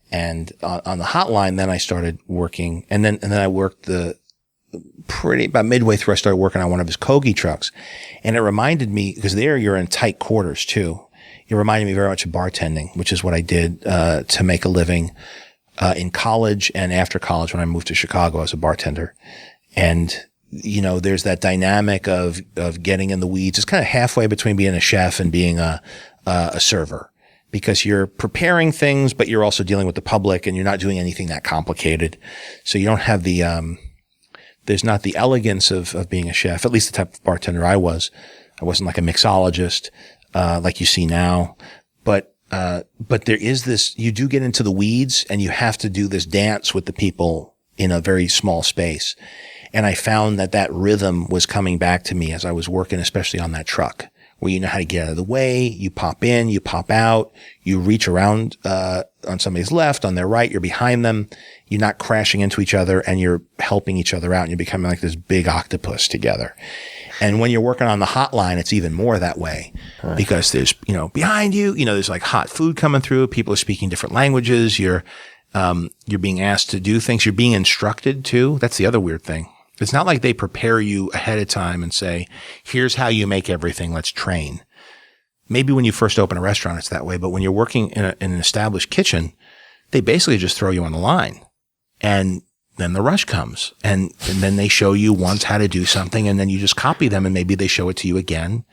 And on the hotline, then I started working. And then I worked about midway through, I started working on one of his Kogi trucks. And it reminded me, because there you're in tight quarters too. It reminded me very much of bartending, which is what I did to make a living in college and after college when I moved to Chicago as a bartender. And, there's that dynamic of getting in the weeds. It's kind of halfway between being a chef and being a server, because you're preparing things, but you're also dealing with the public and you're not doing anything that complicated. So you don't have there's not the elegance of being a chef, at least the type of bartender I was. I wasn't like a mixologist. Like you see now, but there is this, you do get into the weeds and you have to do this dance with the people in a very small space. And I found that rhythm was coming back to me as I was working, especially on that truck, where you know how to get out of the way. You pop in, you pop out, you reach around, on somebody's left, on their right, you're behind them. You're not crashing into each other and you're helping each other out and you're becoming like this big octopus together. And when you're working on the hotline, it's even more that way, because there's, behind you, there's hot food coming through. People are speaking different languages. You're being asked to do things. You're being instructed too. That's the other weird thing. It's not like they prepare you ahead of time and say, here's how you make everything. Let's train. Maybe when you first open a restaurant, it's that way. But when you're working in an established kitchen, they basically just throw you on the line. And then the rush comes and then they show you once how to do something, and then you just copy them and maybe they show it to you again.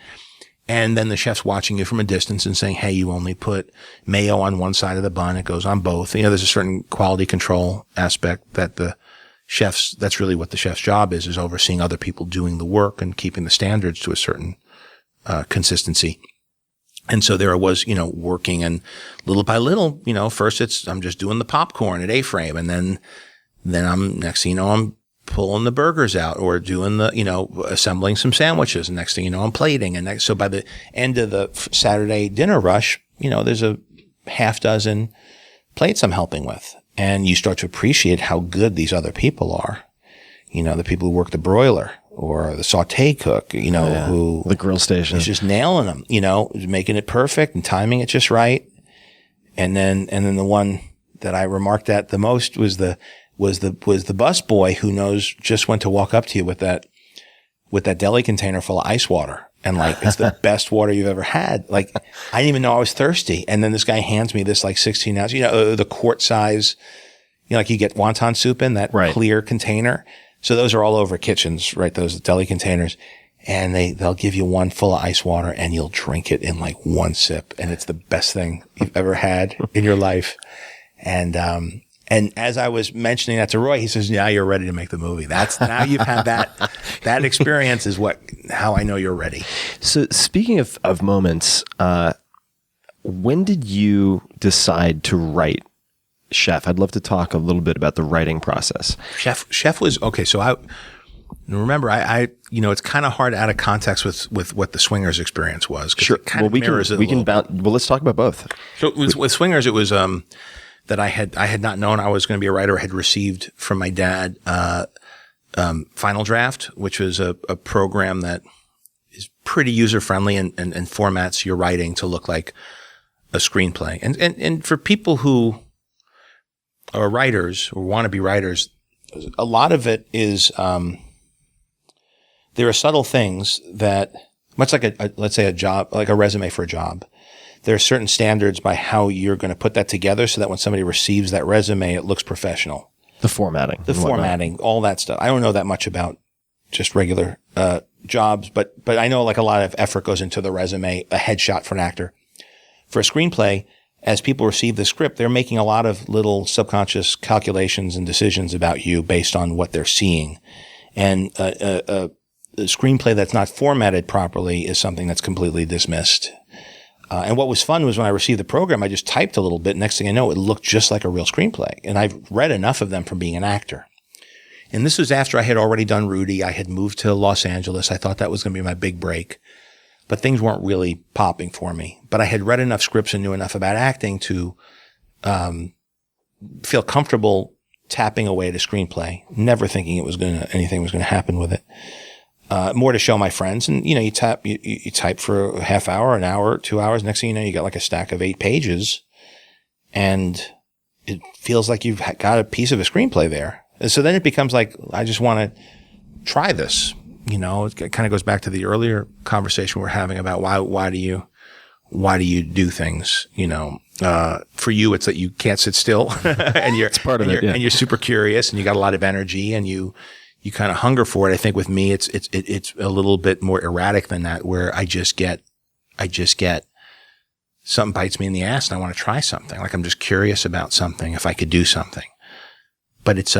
And then the chef's watching you from a distance and saying, hey, you only put mayo on one side of the bun. It goes on both. There's a certain quality control aspect that that's really what the chef's job is overseeing other people doing the work and keeping the standards to a certain, consistency. And so there I was, working, and little by little, first I'm just doing the popcorn at A-frame, and then I'm, next thing you know, I'm pulling the burgers out or doing assembling some sandwiches. And next thing you know, I'm plating. And so by the end of the Saturday dinner rush, there's a half dozen plates I'm helping with. And you start to appreciate how good these other people are. The people who work the broiler or the saute cook, who the grill station is just nailing them, making it perfect and timing it just right. And then the one that I remarked at the most was the was the bus boy who knows just when to walk up to you with that deli container full of ice water. And like, it's the best water you've ever had. Like, I didn't even know I was thirsty. And then this guy hands me this like 16 ounce, the quart size, like you get wonton soup in that clear container. So those are all over kitchens, right? Those deli containers. And they'll give you one full of ice water and you'll drink it in like one sip. And it's the best thing you've ever had in your life. And as I was mentioning that to Roy, he says, "Yeah, you're ready to make the movie. Now you've had that experience is how I know you're ready." So speaking of moments, when did you decide to write Chef? I'd love to talk a little bit about the writing process. Chef was, okay. So I remember it's kind of hard out of context with what the Swingers experience was. Sure. Well, let's talk about both. So with Swingers, it was, that I had not known I was going to be a writer. I had received from my dad Final Draft, which was a program that is pretty user friendly and formats your writing to look like a screenplay. And for people who are writers or want to be writers, a lot of it is there are subtle things that, much like let's say a job, like a resume for a job. There are certain standards by how you're going to put that together so that when somebody receives that resume, it looks professional. The formatting, all that stuff. I don't know that much about just regular jobs, but I know like a lot of effort goes into the resume, a headshot for an actor. For a screenplay, as people receive the script, they're making a lot of little subconscious calculations and decisions about you based on what they're seeing. And a screenplay that's not formatted properly is something that's completely dismissed. And what was fun was when I received the program, I just typed a little bit. Next thing I know, it looked just like a real screenplay. And I've read enough of them from being an actor. And this was after I had already done Rudy. I had moved to Los Angeles. I thought that was going to be my big break. But things weren't really popping for me. But I had read enough scripts and knew enough about acting to feel comfortable tapping away at a screenplay, never thinking anything was going to happen with it. More to show my friends. And, you type for a half hour, an hour, 2 hours. Next thing you know, you got like a stack of 8 pages and it feels like you've got a piece of a screenplay there. And so then it becomes like, I just want to try this. It kind of goes back to the earlier conversation we're having about why do you do things? For you, it's that you can't sit still and it's part of it. And you're super curious and you got a lot of energy and you kind of hunger for it. I think with me, it's a little bit more erratic than that, where I just get something bites me in the ass and I want to try something. Like I'm just curious about something, if I could do something, but it's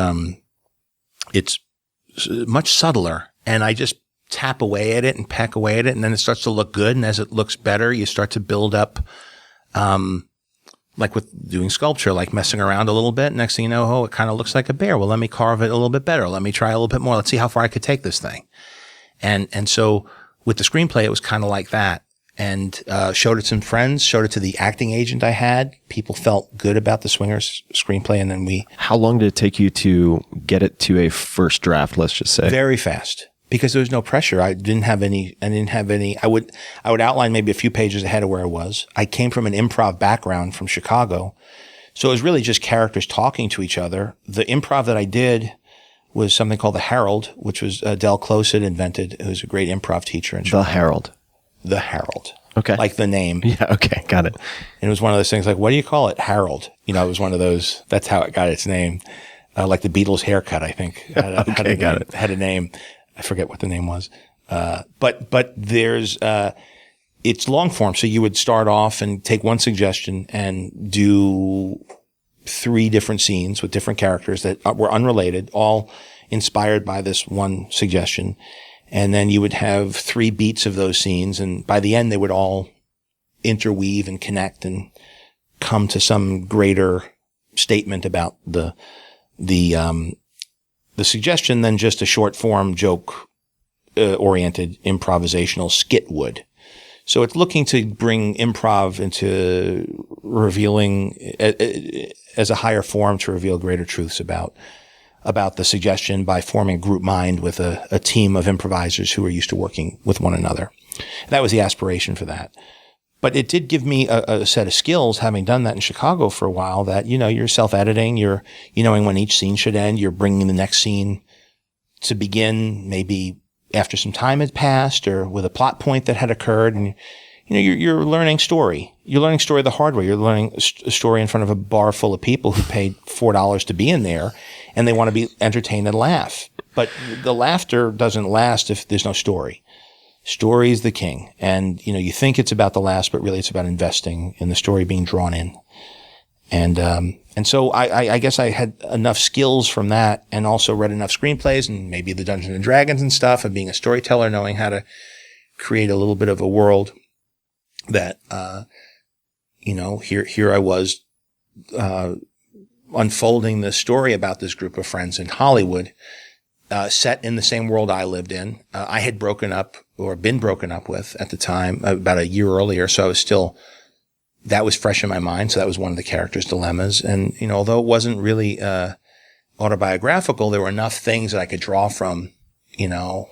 much subtler and I just tap away at it and peck away at it. And then it starts to look good. And as it looks better, you start to build up, like with doing sculpture, like messing around a little bit. Next thing you know, it kind of looks like a bear. Well, let me carve it a little bit better. Let me try a little bit more. Let's see how far I could take this thing. And so with the screenplay, it was kind of like that. And showed it to some friends, showed it to the acting agent I had. People felt good about the Swingers screenplay. And then How long did it take you to get it to a first draft, let's just say? Very fast. Because there was no pressure. I didn't have any, I would outline maybe a few pages ahead of where I was. I came from an improv background from Chicago. So it was really just characters talking to each other. The improv that I did was something called the Herald, which was Del Close had invented, who's a great improv teacher in Chicago. The Herald. The Herald. Okay. Like the name. Yeah. Okay. Got it. And it was one of those things like, what do you call it? Harold. It was one of those, that's how it got its name. Like the Beatles haircut, I think. Had a name. I forget what the name was. But there's, it's long form. So you would start off and take one suggestion and do 3 different scenes with different characters that were unrelated, all inspired by this one suggestion. And then you would have 3 beats of those scenes. And by the end, they would all interweave and connect and come to some greater statement about the suggestion than just a short form joke oriented improvisational skit would. So it's looking to bring improv into revealing as a higher form to reveal greater truths about the suggestion by forming a group mind with a team of improvisers who are used to working with one another. That was the aspiration for that. But it did give me a set of skills, having done that in Chicago for a while, that, you're self-editing, you're knowing when each scene should end, you're bringing the next scene to begin maybe after some time had passed or with a plot point that had occurred. And, you're learning story. You're learning story the hard way. You're learning a story in front of a bar full of people who paid $4 to be in there, and they want to be entertained and laugh. But the laughter doesn't last if there's no story. Story is the king. And, you think it's about the laughs, but really it's about investing in the story being drawn in. And so I guess I had enough skills from that, and also read enough screenplays and maybe the Dungeons and Dragons and stuff, and being a storyteller, knowing how to create a little bit of a world that, here I was, unfolding the story about this group of friends in Hollywood, set in the same world I lived in. I had broken up or been broken up with at the time, about a year earlier. So I was still, that was fresh in my mind. So that was one of the characters' dilemmas. And, although it wasn't really, autobiographical, there were enough things that I could draw from,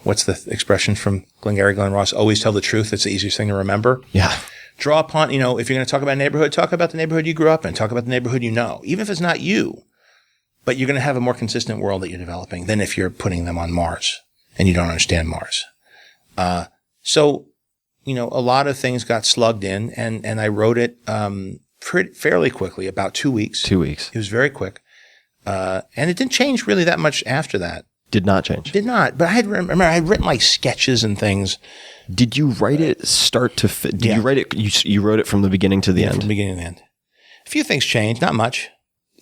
what's the expression from Glengarry Glen Ross? Always tell the truth. It's the easiest thing to remember. Yeah. Draw upon, if you're going to talk about a neighborhood, talk about the neighborhood you grew up in, talk about the neighborhood even if it's not you. But you're going to have a more consistent world that you're developing than if you're putting them on Mars and you don't understand Mars. So, a lot of things got slugged in, and I wrote it fairly quickly, about 2 weeks. 2 weeks. It was very quick. And it didn't change really that much after that. Did not change. Did not. But I had written like sketches and things. Did you write it start to fit? Did you write it? You wrote it from the beginning to the end? From the beginning to the end. A few things changed, not much.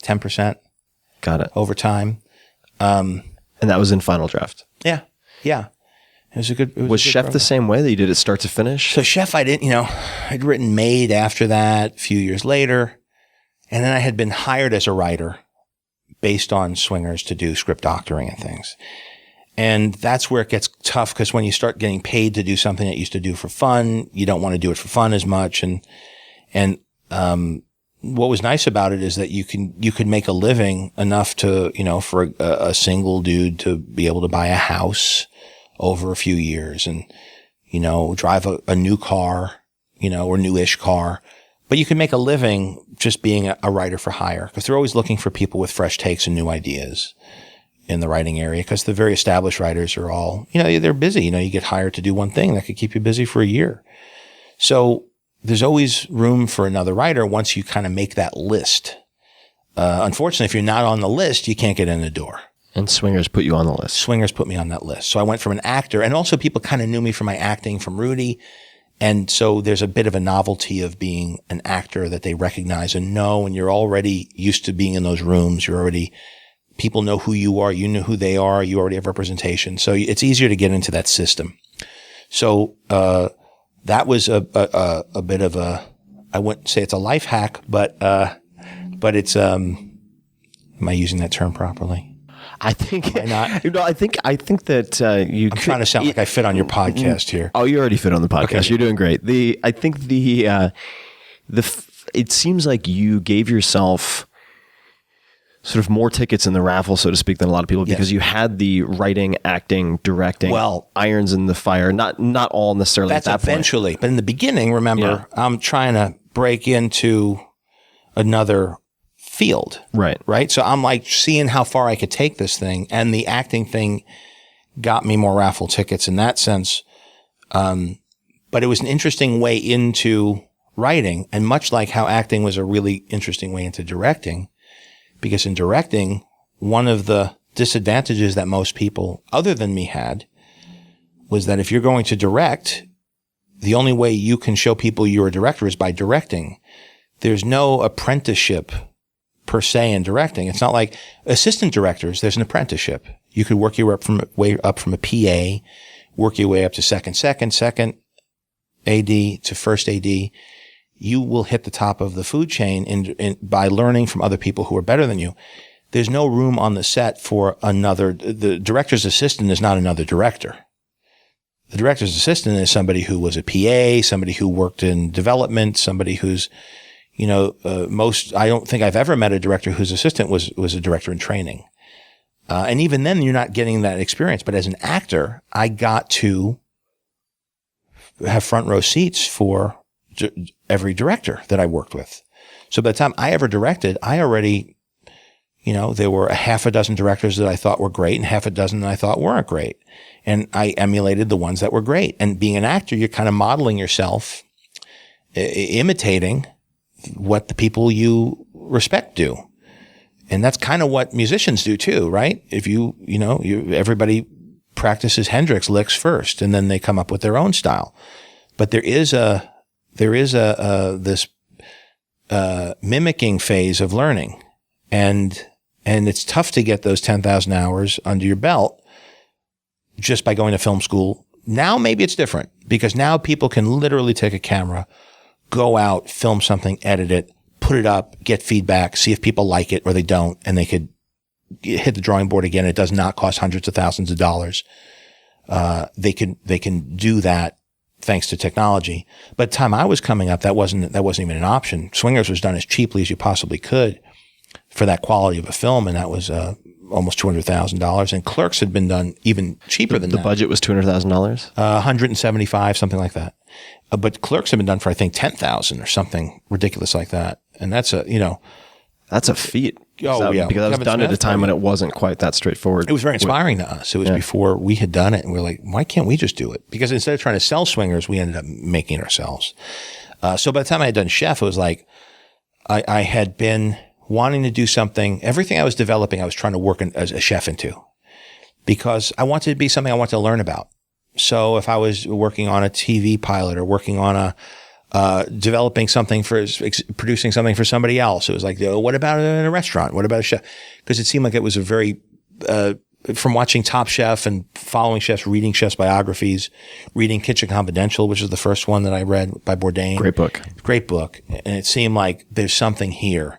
10%. Got it. Over time. And that was in final draft. Yeah. Yeah. It was a good. Was Chef the same way that you did it start to finish? So Chef, I didn't, I'd written Maid after that, a few years later. And then I had been hired as a writer based on Swingers to do script doctoring and things. And that's where it gets tough, because when you start getting paid to do something that you used to do for fun, you don't want to do it for fun as much. And what was nice about it is that you could make a living enough to, for a single dude to be able to buy a house over a few years and, drive a new car, or newish car. But you can make a living just being a writer for hire, because they're always looking for people with fresh takes and new ideas in the writing area, because the very established writers are all, they're busy. You get hired to do one thing that could keep you busy for a year. So there's always room for another writer once you kind of make that list. Unfortunately, if you're not on the list, you can't get in the door. And Swingers put you on the list. Swingers put me on that list. So I went from an actor, and also people kind of knew me from my acting from Rudy. And so there's a bit of a novelty of being an actor that they recognize and know, and you're already used to being in those rooms. People know who you are. You know who they are. You already have representation. So it's easier to get into that system. So, that was a bit of I wouldn't say it's a life hack, but it's, am I using that term properly? I think not. I think that I'm trying to sound like I fit on your podcast here. Oh, you already fit on the podcast. Okay. You're doing great. I think it seems like you gave yourself sort of more tickets in the raffle, so to speak, than a lot of people, because you had the writing, acting, directing, irons in the fire. Not all necessarily. That's at that eventually, point. but in the beginning, remember, I'm trying to break into another field. Right. So I'm like seeing how far I could take this thing, and the acting thing got me more raffle tickets in that sense. But it was an interesting way into writing, and much like how acting was a really interesting way into directing, because in directing, one of the disadvantages that most people other than me had was that if you're going to direct, the only way you can show people you're a director is by directing. There's no apprenticeship per se in directing. It's not like assistant directors. There's an apprenticeship. You could work your way up from a PA, work your way up to second AD to first AD. You will hit the top of the food chain by learning from other people who are better than you. There's no room on the set for the director's assistant is not another director. The director's assistant is somebody who was a PA, somebody who worked in development, somebody who's, I don't think I've ever met a director whose assistant was a director in training. And even then you're not getting that experience. But as an actor, I got to have front row seats every director that I worked with. So by the time I ever directed, I already, there were a half a dozen directors that I thought were great and half a dozen that I thought weren't great. And I emulated the ones that were great. And being an actor, you're kind of modeling yourself, imitating what the people you respect do. And that's kind of what musicians do too, right? If everybody practices Hendrix licks first and then they come up with their own style. But there is this mimicking phase of learning. And it's tough to get those 10,000 hours under your belt just by going to film school. Now maybe it's different because now people can literally take a camera, go out, film something, edit it, put it up, get feedback, see if people like it or they don't, and they could hit the drawing board again. It does not cost hundreds of thousands of dollars. They can do that thanks to technology. But the time I was coming up, that wasn't even an option. Swingers was done as cheaply as you possibly could for that quality of a film, and that was almost $200,000. And Clerks had been done even cheaper than that. The budget was $200,000? 175, something like that. But Clerks had been done for, I think, 10,000 or something ridiculous like that. And that's that's a feat. Oh, yeah. Because that was done at a time when it wasn't quite that straightforward. It was very inspiring to us. It was before we had done it. And we were like, why can't we just do it? Because instead of trying to sell Swingers, we ended up making it ourselves. So by the time I had done Chef, it was like I had been wanting to do something. Everything I was developing, I was trying to work as a chef into because I wanted it to be something I wanted to learn about. So if I was working on a TV pilot or working on developing something producing something for somebody else, it was like, what about in a restaurant? What about a chef? Because it seemed like it was a very, from watching Top Chef and following chefs, reading chefs' biographies, reading Kitchen Confidential, which is the first one that I read by Bourdain. Great book. And it seemed like there's something here.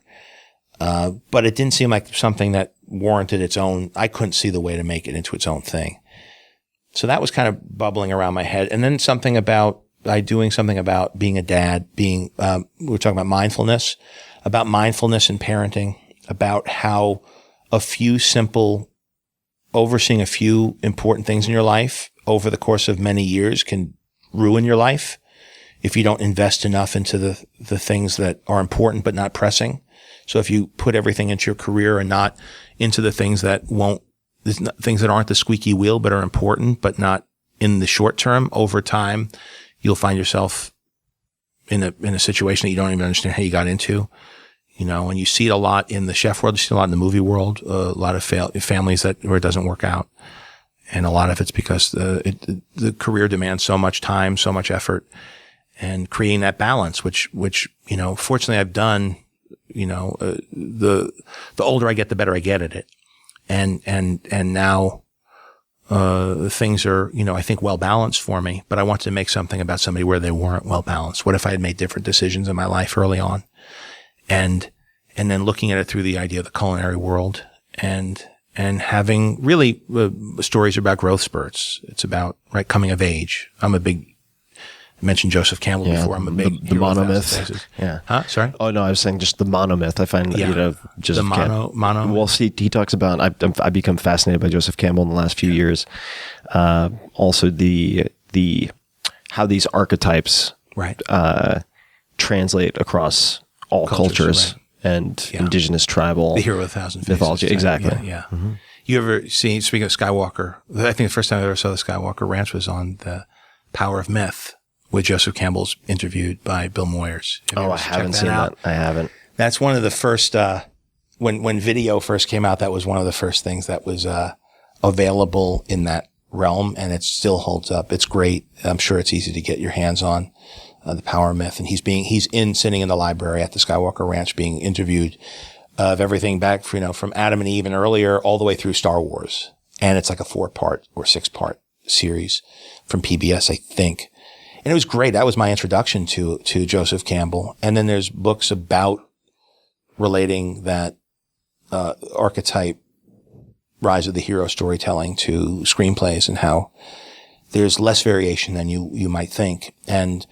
But it didn't seem like something that warranted its own. I couldn't see the way to make it into its own thing. So that was kind of bubbling around my head. And then doing something about being a dad, we were talking about mindfulness and parenting, about how overseeing a few important things in your life over the course of many years can ruin your life if you don't invest enough into the things that are important but not pressing. So if you put everything into your career and not into the things that aren't the squeaky wheel but are important but not in the short term, over time, you'll find yourself in a situation that you don't even understand how you got into, and you see it a lot in the chef world, you see it a lot in the movie world, a lot of families where it doesn't work out. And a lot of it's because the career demands so much time, so much effort, and creating that balance, which fortunately I've done. The older I get, the better I get at it. And now, things are, I think well balanced for me, but I wanted to make something about somebody where they weren't well balanced. What if I had made different decisions in my life early on? And then looking at it through the idea of the culinary world and having really stories about growth spurts. It's about, coming of age. I mentioned Joseph Campbell before. I'm a big the monomyth. Yeah. Huh? Sorry? Oh no, I was saying just the monomyth. I find Joseph Campbell. Well, he talks about. I've become fascinated by Joseph Campbell in the last few years. Also the how these archetypes translate across all cultures and indigenous tribal. The hero of a thousand faces mythology. Exactly. Yeah. Mm-hmm. You ever seen? Speaking of Skywalker, I think the first time I ever saw the Skywalker Ranch was on the Power of Myth, with Joseph Campbell's interviewed by Bill Moyers. I haven't seen that. I haven't. That's one of the first, when video first came out, that was one of the first things that was available in that realm, and it still holds up. It's great. I'm sure it's easy to get your hands on the Power of Myth. And he's sitting in the library at the Skywalker Ranch being interviewed of everything back, from Adam and Eve and earlier all the way through Star Wars. And it's like a 4-part or 6-part series from PBS, I think. And it was great. That was my introduction to Joseph Campbell. And then there's books about relating that archetype rise of the hero storytelling to screenplays and how there's less variation than you might think. And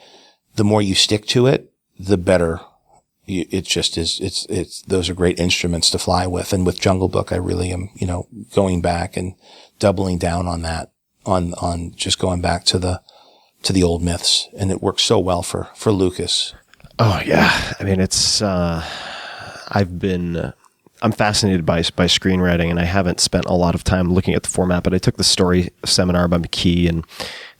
the more you stick to it, the better. It just is. It's those are great instruments to fly with. And with Jungle Book, I really am, going back and doubling down on that, on just going back to the to the old myths, and it works so well for Lucas. Oh yeah, I mean it's. I'm fascinated by screenwriting, and I haven't spent a lot of time looking at the format. But I took the story seminar by McKee and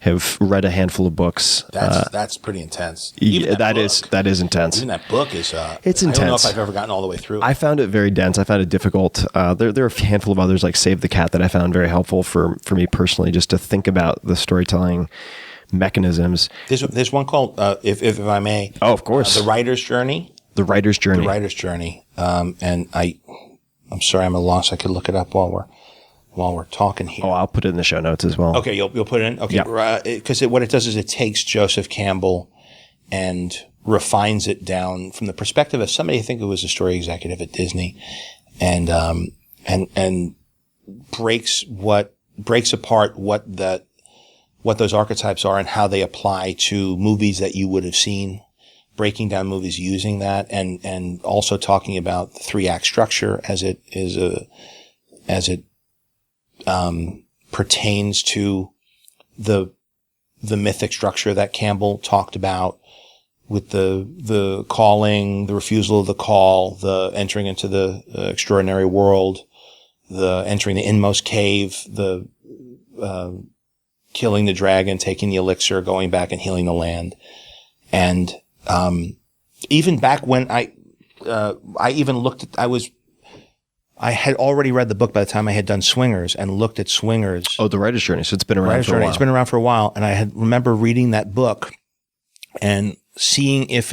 have read a handful of books. That's pretty intense. That is intense. Even that book is. It's intense. I don't know if I've ever gotten all the way through. I found it very dense. I found it difficult. There are a handful of others like Save the Cat that I found very helpful for me personally, just to think about the storytelling mechanisms. There's one called, if I may. Oh, of course. The Writer's Journey. The Writer's Journey. The Writer's Journey. And I'm sorry, I'm at a loss. I could look it up while we're talking here. Oh, I'll put it in the show notes as well. Okay, you'll put it in? Okay. Yeah. Because what it does is it takes Joseph Campbell and refines it down from the perspective of somebody, I think it was a story executive at Disney, and breaks apart what those archetypes are and how they apply to movies that you would have seen, breaking down movies using that, and also talking about the 3-act structure as it pertains to the mythic structure that Campbell talked about, with the calling, the refusal of the call, the entering into the extraordinary world, the entering the inmost cave, the killing the dragon, taking the elixir, going back and healing the land. And even back when I even looked at, I had already read the book by the time I had done Swingers and looked at Swingers. Oh, The Writer's Journey. So it's been around for a while. It's been around for a while. And I remember reading that book and seeing if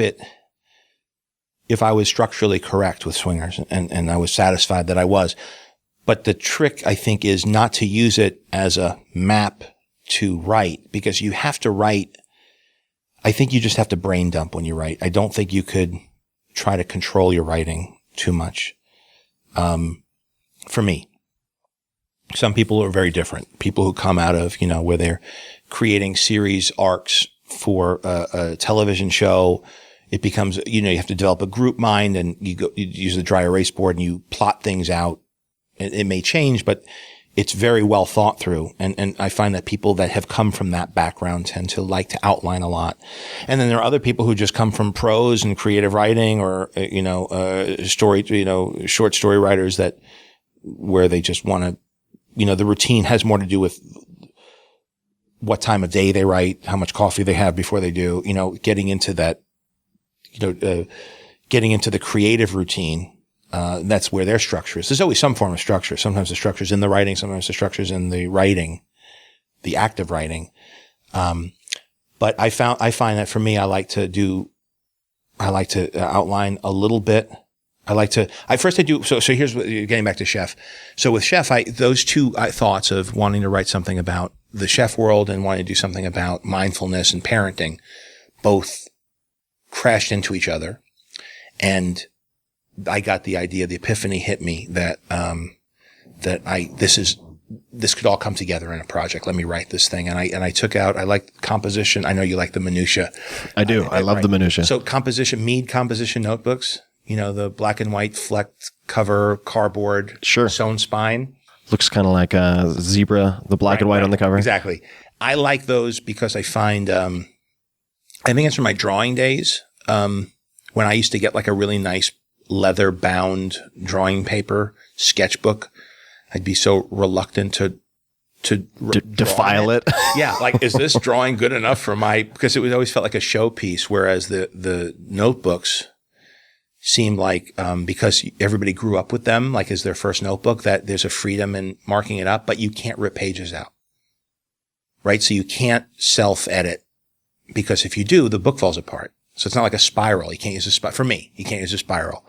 I was structurally correct with Swingers. And I was satisfied that I was. But the trick, I think, is not to use it as a map to write, because you have to write. I think you just have to brain dump when you write. I don't think you could try to control your writing too much. For me, some people are very different. People who come out of, where they're creating series arcs for a television show, it becomes, you have to develop a group mind, and you use the dry erase board and you plot things out. It may change, but it's very well thought through. And I find that people that have come from that background tend to like to outline a lot. And then there are other people who just come from prose and creative writing, or, short story writers where they just want to, the routine has more to do with what time of day they write, how much coffee they have before they do, getting into that, getting into the creative routine. That's where their structure is. There's always some form of structure. Sometimes the structure's in the writing. Sometimes the structure's in the writing, the act of writing. But I find that for me, I like to outline a little bit. So here's what, getting back to Chef. So with Chef, those two thoughts of wanting to write something about the chef world and wanting to do something about mindfulness and parenting, both crashed into each other. And I got the idea, the epiphany hit me that this could all come together in a project. Let me write this thing. And I took out, I like composition. I know you like the minutia. I do. I love the minutia. So Mead composition notebooks, the black and white flecked cover, cardboard, sure, sewn spine. Looks kind of like a zebra, the black and white on the cover. Exactly. I like those because I find, I think it's from my drawing days, when I used to get like a really nice leather bound drawing paper sketchbook. I'd be so reluctant to defile it. Yeah. Like, is this drawing good enough for because it always felt like a showpiece. Whereas the notebooks seemed like, because everybody grew up with them, like as their first notebook, that there's a freedom in marking it up, but you can't rip pages out. Right. So you can't self-edit, because if you do, the book falls apart. So it's not like a spiral. You can't use for me, you can't use a spiral.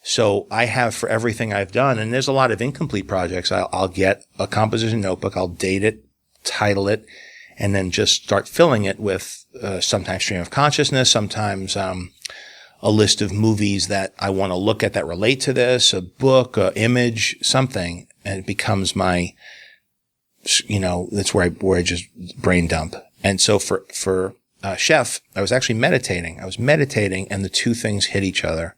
So I have, for everything I've done, and there's a lot of incomplete projects, I'll get a composition notebook, I'll date it, title it, and then just start filling it with sometimes stream of consciousness, sometimes a list of movies that I want to look at that relate to this, a book, a image, something, and it becomes my, that's where I just brain dump. And so for Chef, I was actually meditating. And the two things hit each other.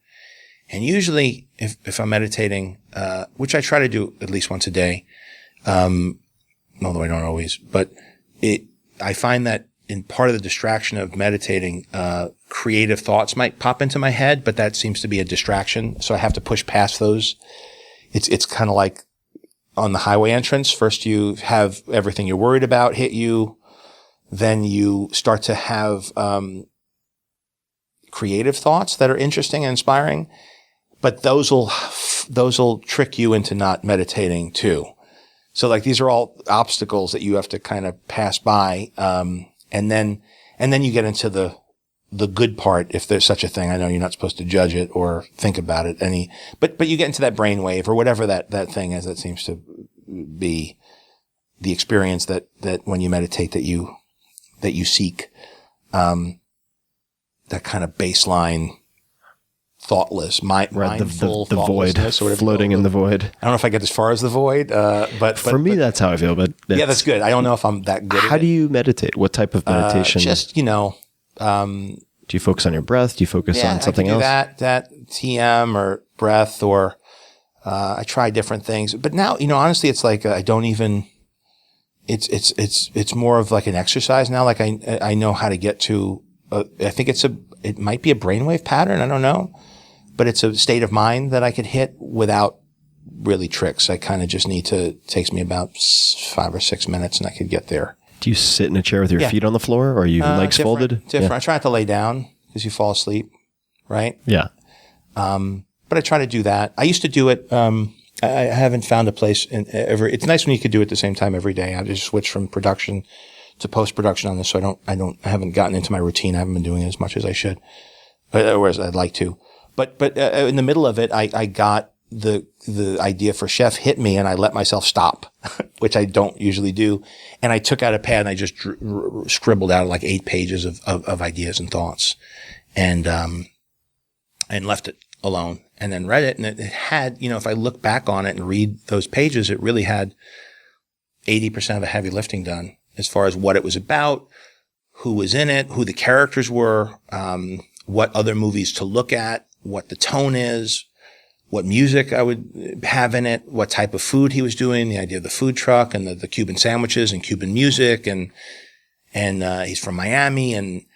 And usually if I'm meditating, which I try to do at least once a day, although I don't always, but I find that in part of the distraction of meditating, creative thoughts might pop into my head, but that seems to be a distraction. So I have to push past those. It's kind of like on the highway entrance. First you have everything you're worried about hit you. Then you start to have, creative thoughts that are interesting and inspiring, but those will trick you into not meditating too. So like these are all obstacles that you have to kind of pass by. And then you get into the good part, if there's such a thing. I know you're not supposed to judge it or think about it but you get into that brainwave or whatever that thing is that seems to be the experience that when you meditate that you seek, that kind of baseline, thoughtless, mindful, the void, floating in the void. I don't know if I get as far as the void, but for me, that's how I feel. But yeah, that's good. I don't know if I'm that good. How do you meditate? What type of meditation? Just do you focus on your breath? Do you focus on something else? That TM or breath, or I try different things. But now, honestly, it's like I don't even. It's more of like an exercise now. Like I know how to get to. I think it might be a brainwave pattern. I don't know, but it's a state of mind that I could hit without really tricks. I kind of just takes me about 5 or 6 minutes and I could get there. Do you sit in a chair with your feet on the floor, or are you legs folded? Different. I try not to lay down because you fall asleep, right? Yeah. But I try to do that. I used to do it. I haven't found a place it's nice when you could do it at the same time every day. I just switched from production to post-production on this. So I haven't gotten into my routine. I haven't been doing it as much as I should, or as I'd like to. But in the middle of it, I got the idea for Chef hit me and I let myself stop, which I don't usually do. And I took out a pad and I just scribbled out like 8 pages of ideas and thoughts and left it alone and then read it. And it had, if I look back on it and read those pages, it really had 80% of the heavy lifting done as far as what it was about, who was in it, who the characters were, what other movies to look at, what the tone is, what music I would have in it, what type of food he was doing, the idea of the food truck and the Cuban sandwiches and Cuban music and he's from Miami and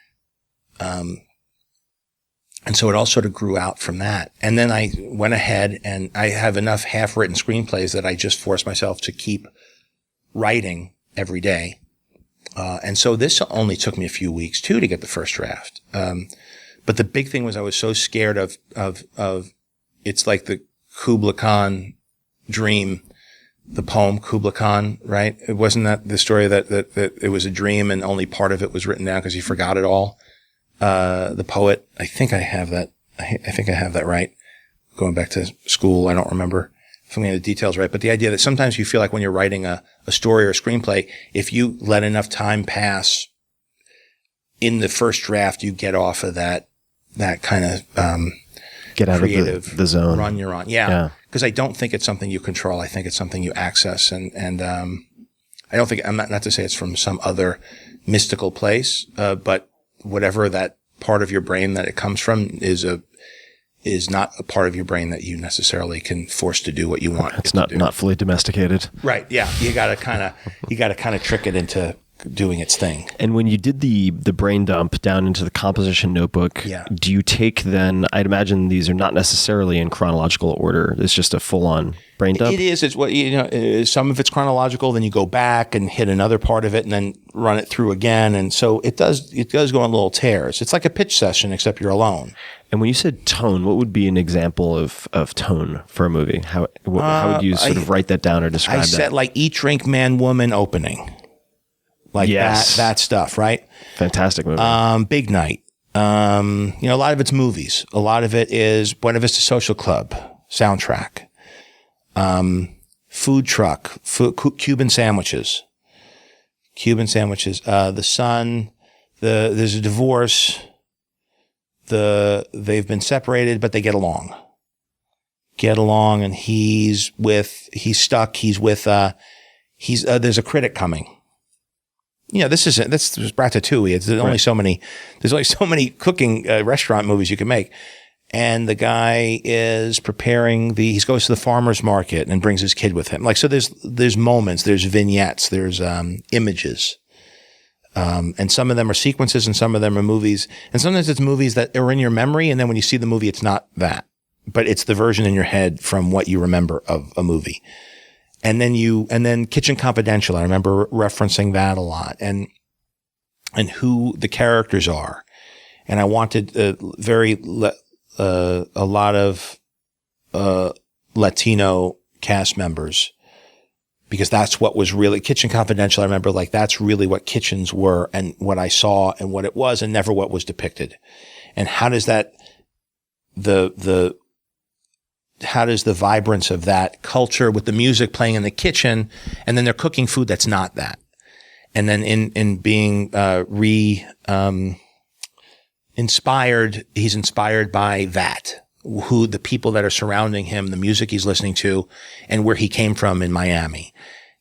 so it all sort of grew out from that. And then I went ahead and I have enough half-written screenplays that I just forced myself to keep writing every day. And so this only took me a few weeks too to get the first draft. But the big thing was I was so scared of it's like the Kubla Khan dream, the poem Kubla Khan, right? It wasn't that the story that it was a dream and only part of it was written down because he forgot it all. The poet, I think I have that. I think I have that right. Going back to school, I don't remember if I'm getting the details right, but the idea that sometimes you feel like when you're writing a story or a screenplay, if you let enough time pass in the first draft, you get off of that kind of, get out creative of the zone run you're on. Yeah. Because I don't think it's something you control. I think it's something you access. And I don't think, I'm not to say it's from some other mystical place, but whatever that part of your brain that it comes from is not a part of your brain that you necessarily can force to do what you want. It's not fully domesticated. Right. Yeah. You gotta kind of trick it into doing its thing. And when you did the brain dump down into the composition notebook, do you take then, I'd imagine these are not necessarily in chronological order. It's just a full on brain dump. It is. It's what, some of it's chronological, then you go back and hit another part of it and then run it through again. And so it does go on little tears. It's like a pitch session, except you're alone. And when you said tone, what would be an example of tone for a movie? How would you sort of write that down or describe that? I said like Eat, Drink, Man, Woman opening. Like that stuff, right? Fantastic movie. Big Night. A lot of it's movies. A lot of it is Buena Vista Social Club soundtrack. Food truck, Cuban sandwiches. The Son, there's a divorce. They've been separated, but they get along. And he's stuck. There's a critic coming. This is Ratatouille. There's only so many cooking restaurant movies you can make. And the guy is preparing he goes to the farmer's market and brings his kid with him. Like, so there's moments, there's vignettes, there's images. And some of them are sequences and some of them are movies. And sometimes it's movies that are in your memory. And then when you see the movie, it's not that, but it's the version in your head from what you remember of a movie. And then Kitchen Confidential. I remember referencing that a lot and who the characters are. And I wanted a lot of Latino cast members, because that's what was really Kitchen Confidential. I remember like that's really what kitchens were and what I saw and what it was and never what was depicted. And how does that, how does the vibrance of that culture with the music playing in the kitchen and then they're cooking food that's not that. And then in being, inspired, he's inspired by that, who the people that are surrounding him, the music he's listening to, and where he came from in Miami.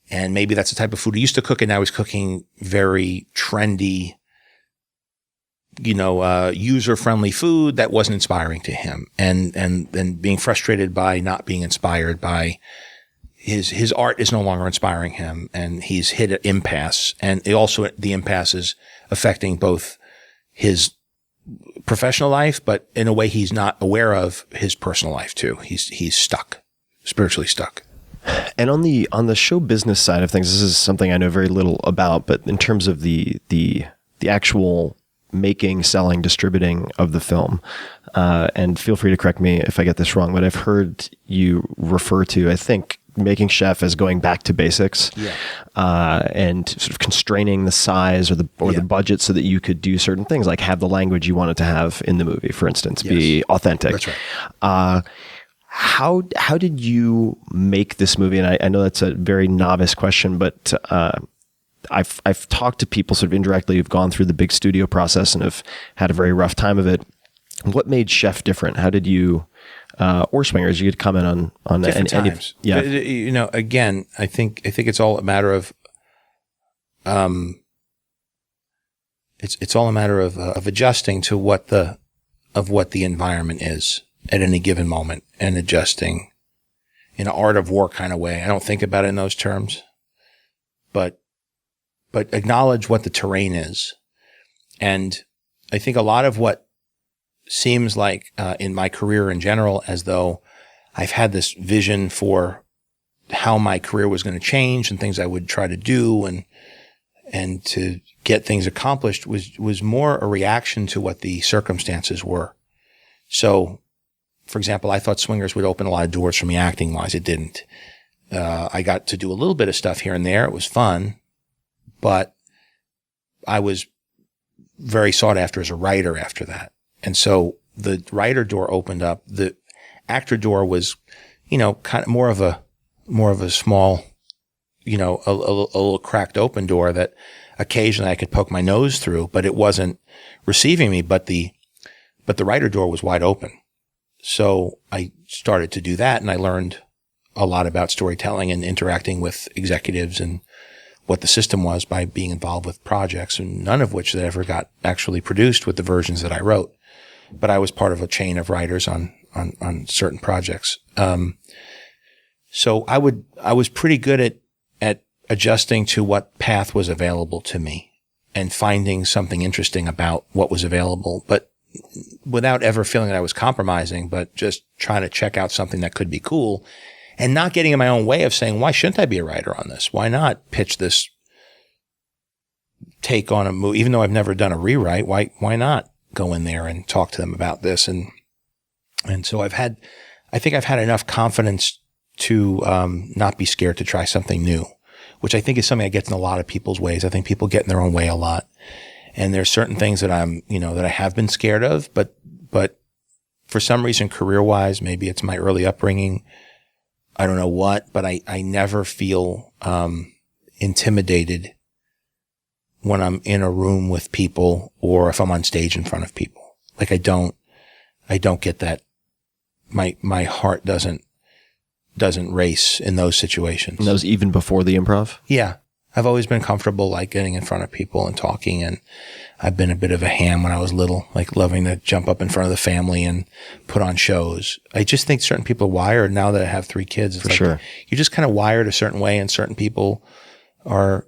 And maybe that's the type of food he used to cook, and now he's cooking very trendy, user-friendly food that wasn't inspiring to him. And being frustrated by not being inspired by his art is no longer inspiring him, and he's hit an impasse. And the impasse is affecting both his professional life, but in a way he's not aware of his personal life too. He's stuck, spiritually stuck. And on the show business side of things, this is something I know very little about, but in terms of the actual making, selling, distributing of the film, and feel free to correct me if I get this wrong, but I've heard you refer to, I think, Making Chef as going back to basics, and sort of constraining the size or the budget so that you could do certain things, like have the language you wanted to have in the movie, for instance, be authentic. That's right. How did you make this movie? And I know that's a very novice question, but I've talked to people sort of indirectly who've gone through the big studio process and have had a very rough time of it. What made Chef different? How did you, or Swingers, you could comment on different times. Yeah. Again, I think it's all a matter of, it's all a matter of adjusting to what the environment is at any given moment and adjusting in an art of war kind of way. I don't think about it in those terms, but acknowledge what the terrain is. And I think a lot of what seems like in my career in general, as though I've had this vision for how my career was going to change and things I would try to do and to get things accomplished was more a reaction to what the circumstances were. So, for example, I thought Swingers would open a lot of doors for me acting wise. It didn't. I got to do a little bit of stuff here and there. It was fun, but I was very sought after as a writer after that. And so the writer door opened up. The actor door was, kind of more of a small, a little cracked open door that occasionally I could poke my nose through, but it wasn't receiving me. But the writer door was wide open. So I started to do that, and I learned a lot about storytelling and interacting with executives and what the system was by being involved with projects, and none of which that ever got actually produced with the versions that I wrote. But I was part of a chain of writers on certain projects. So I was pretty good at adjusting to what path was available to me and finding something interesting about what was available, but without ever feeling that I was compromising, but just trying to check out something that could be cool and not getting in my own way of saying, why shouldn't I be a writer on this? Why not pitch this take on a movie? Even though I've never done a rewrite, why not go in there and talk to them about this? And so I think I've had enough confidence to not be scared to try something new, which I think is something that gets in a lot of people's ways. I think people get in their own way a lot. And there's certain things that that I have been scared of, but for some reason, career-wise, maybe it's my early upbringing, I don't know what, but I never feel intimidated when I'm in a room with people or if I'm on stage in front of people. Like I don't get that. My heart doesn't race in those situations. And that was even before the improv? Yeah. I've always been comfortable like getting in front of people and talking, and I've been a bit of a ham when I was little, like loving to jump up in front of the family and put on shows. I just think certain people are wired. Now that I have 3 kids, it's sure. You're just kind of wired a certain way, and certain people are,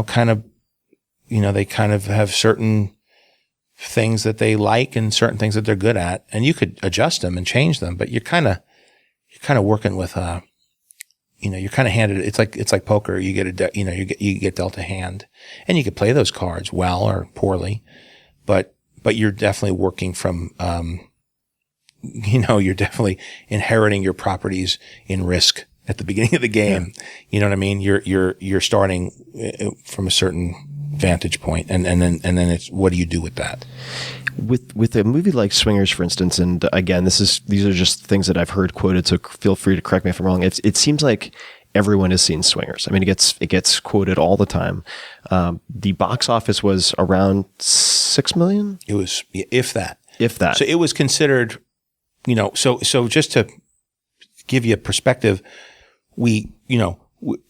kind of they kind of have certain things that they like and certain things that they're good at, and you could adjust them and change them, but you're kind of working with, you're kind of handed, it's like poker. You get you get dealt a hand, and you could play those cards well or poorly, but you're definitely working from, you're definitely inheriting your properties in risk at the beginning of the game. Yeah. You know what I mean? You're starting from a certain vantage point, and then it's, what do you do with that? With a movie like Swingers, for instance, and again, these are just things that I've heard quoted, so feel free to correct me if I'm wrong. It seems like everyone has seen Swingers. I mean, it gets quoted all the time. The box office was around 6 million. It was, if that. So it was considered, so just to give you a perspective, we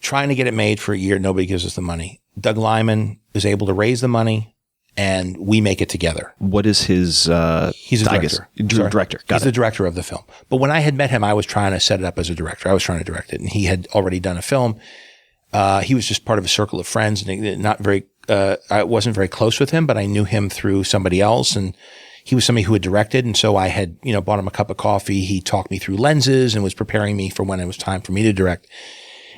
trying to get it made for a year, nobody gives us the money. Doug Liman is able to raise the money, and we make it together. What is his? He's a director. Director. He's the director of the film. But when I had met him, I was trying to set it up as a director. I was trying to direct it, and he had already done a film. He was just part of a circle of friends, and not very. I wasn't very close with him, but I knew him through somebody else, and he was somebody who had directed. And so I had, bought him a cup of coffee. He talked me through lenses and was preparing me for when it was time for me to direct.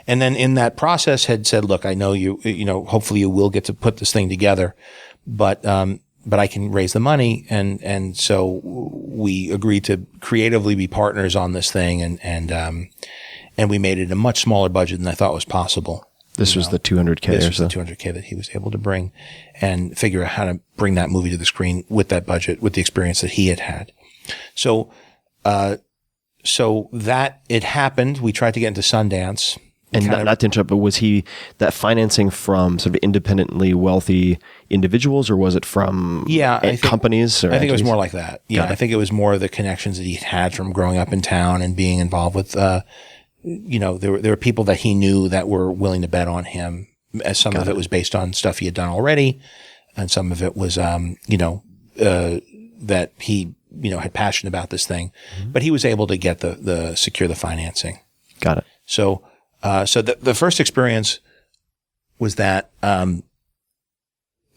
And then in that process had said, look, I know you, hopefully you will get to put this thing together, but I can raise the money. And so we agreed to creatively be partners on this thing. And we made it a much smaller budget than I thought was possible. This was the $200K This or was so. the $200K that he was able to bring and figure out how to bring that movie to the screen with that budget, with the experience that he had. So that it happened. We tried to get into Sundance. And not to interrupt, but was that financing from sort of independently wealthy individuals, or was it from companies? Or I think it was more like that. Yeah, I think it was more the connections that he had from growing up in town and being involved with, there were people that he knew that were willing to bet on him. As some of it was based on stuff he had done already, and some of it was, that he, had passion about this thing, but he was able to get secure the financing. Got it. So the first experience was that,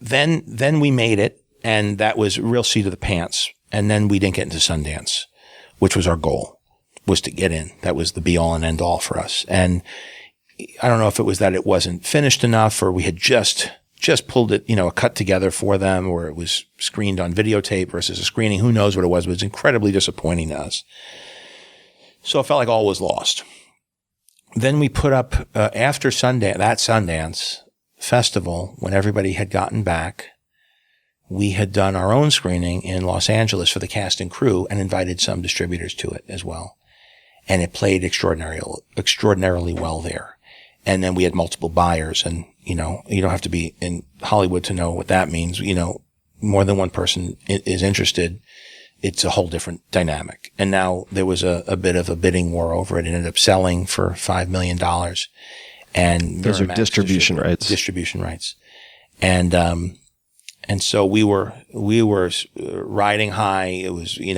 then we made it, and that was a real seat of the pants. And then we didn't get into Sundance, which was our goal, was to get in. That was the be all and end all for us. And I don't know if it was that it wasn't finished enough, or we had just pulled it, a cut together for them, or it was screened on videotape versus a screening. Who knows what it was, but it was incredibly disappointing to us. So it felt like all was lost. Then we put up, after Sundance Festival, when everybody had gotten back, we had done our own screening in Los Angeles for the cast and crew and invited some distributors to it as well. And it played extraordinarily well there. And then we had multiple buyers, and, you don't have to be in Hollywood to know what that means. More than one person is interested. It's a whole different dynamic. And now there was a bit of a bidding war over it. It ended up selling for $5 million. And those are distribution rights. Distribution rights. And so we were riding high. It was, and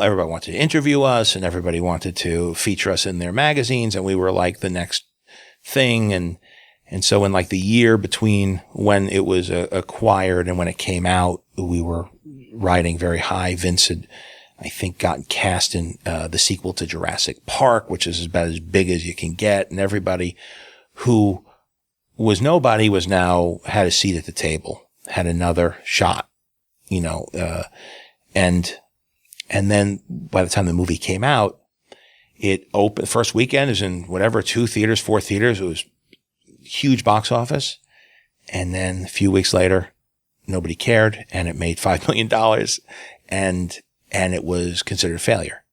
everybody wanted to interview us, and everybody wanted to feature us in their magazines, and we were like the next thing. And so in like the year between when it was acquired and when it came out, we were riding very high. Vince had, I think, gotten cast in the sequel to Jurassic Park, which is about as big as you can get. And everybody who was nobody was now had a seat at the table, had another shot, and then by the time the movie came out, it opened, first weekend is in 4 theaters. It was huge box office. And then a few weeks later, nobody cared, and it made $5 million, and it was considered a failure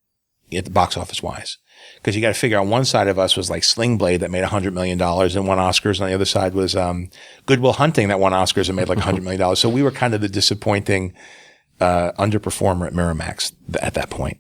at the box office wise. Because you got to figure on one side of us was like Sling Blade that made $100 million and won Oscars. And on the other side was Good Will Hunting that won Oscars and made like $100 million. So we were kind of the disappointing underperformer at Miramax at that point.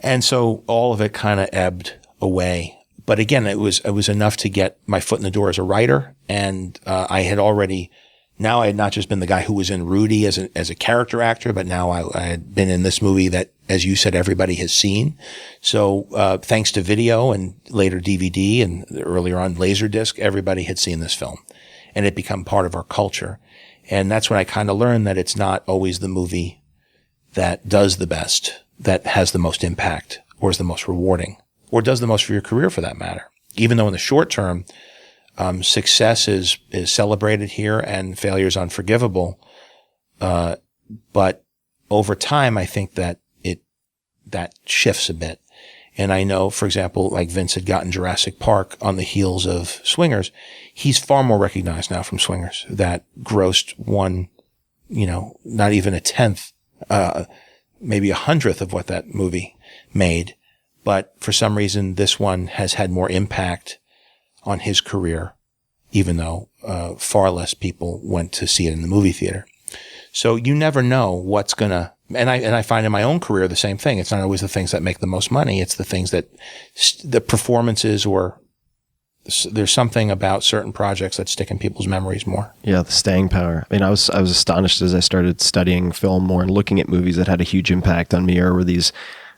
And so all of it kind of ebbed away. But again, it was enough to get my foot in the door as a writer. And I had not just been the guy who was in Rudy as a character actor, but now I had been in this movie that, as you said, everybody has seen. So thanks to video and later DVD and earlier on Laserdisc, everybody had seen this film. and it become part of our culture. And that's when I kind of learned that it's not always the movie that does the best, that has the most impact, or is the most rewarding, or does the most for your career for that matter. Even though in the short term, success is celebrated here and failure is unforgivable. But over time, I think that that shifts a bit. And I know, for example, like Vince had gotten Jurassic Park on the heels of Swingers. He's far more recognized now from Swingers, that grossed not even a tenth, maybe 100th of what that movie made. But for some reason, this one has had more impact on his career, even though far less people went to see it in the movie theater. So you never know what's gonna. And I find in my own career the same thing. It's not always the things that make the most money. It's the things that the performances, or there's something about certain projects that stick in people's memories more. Yeah, the staying power. I mean, I was astonished as I started studying film more and looking at movies that had a huge impact on me, or were these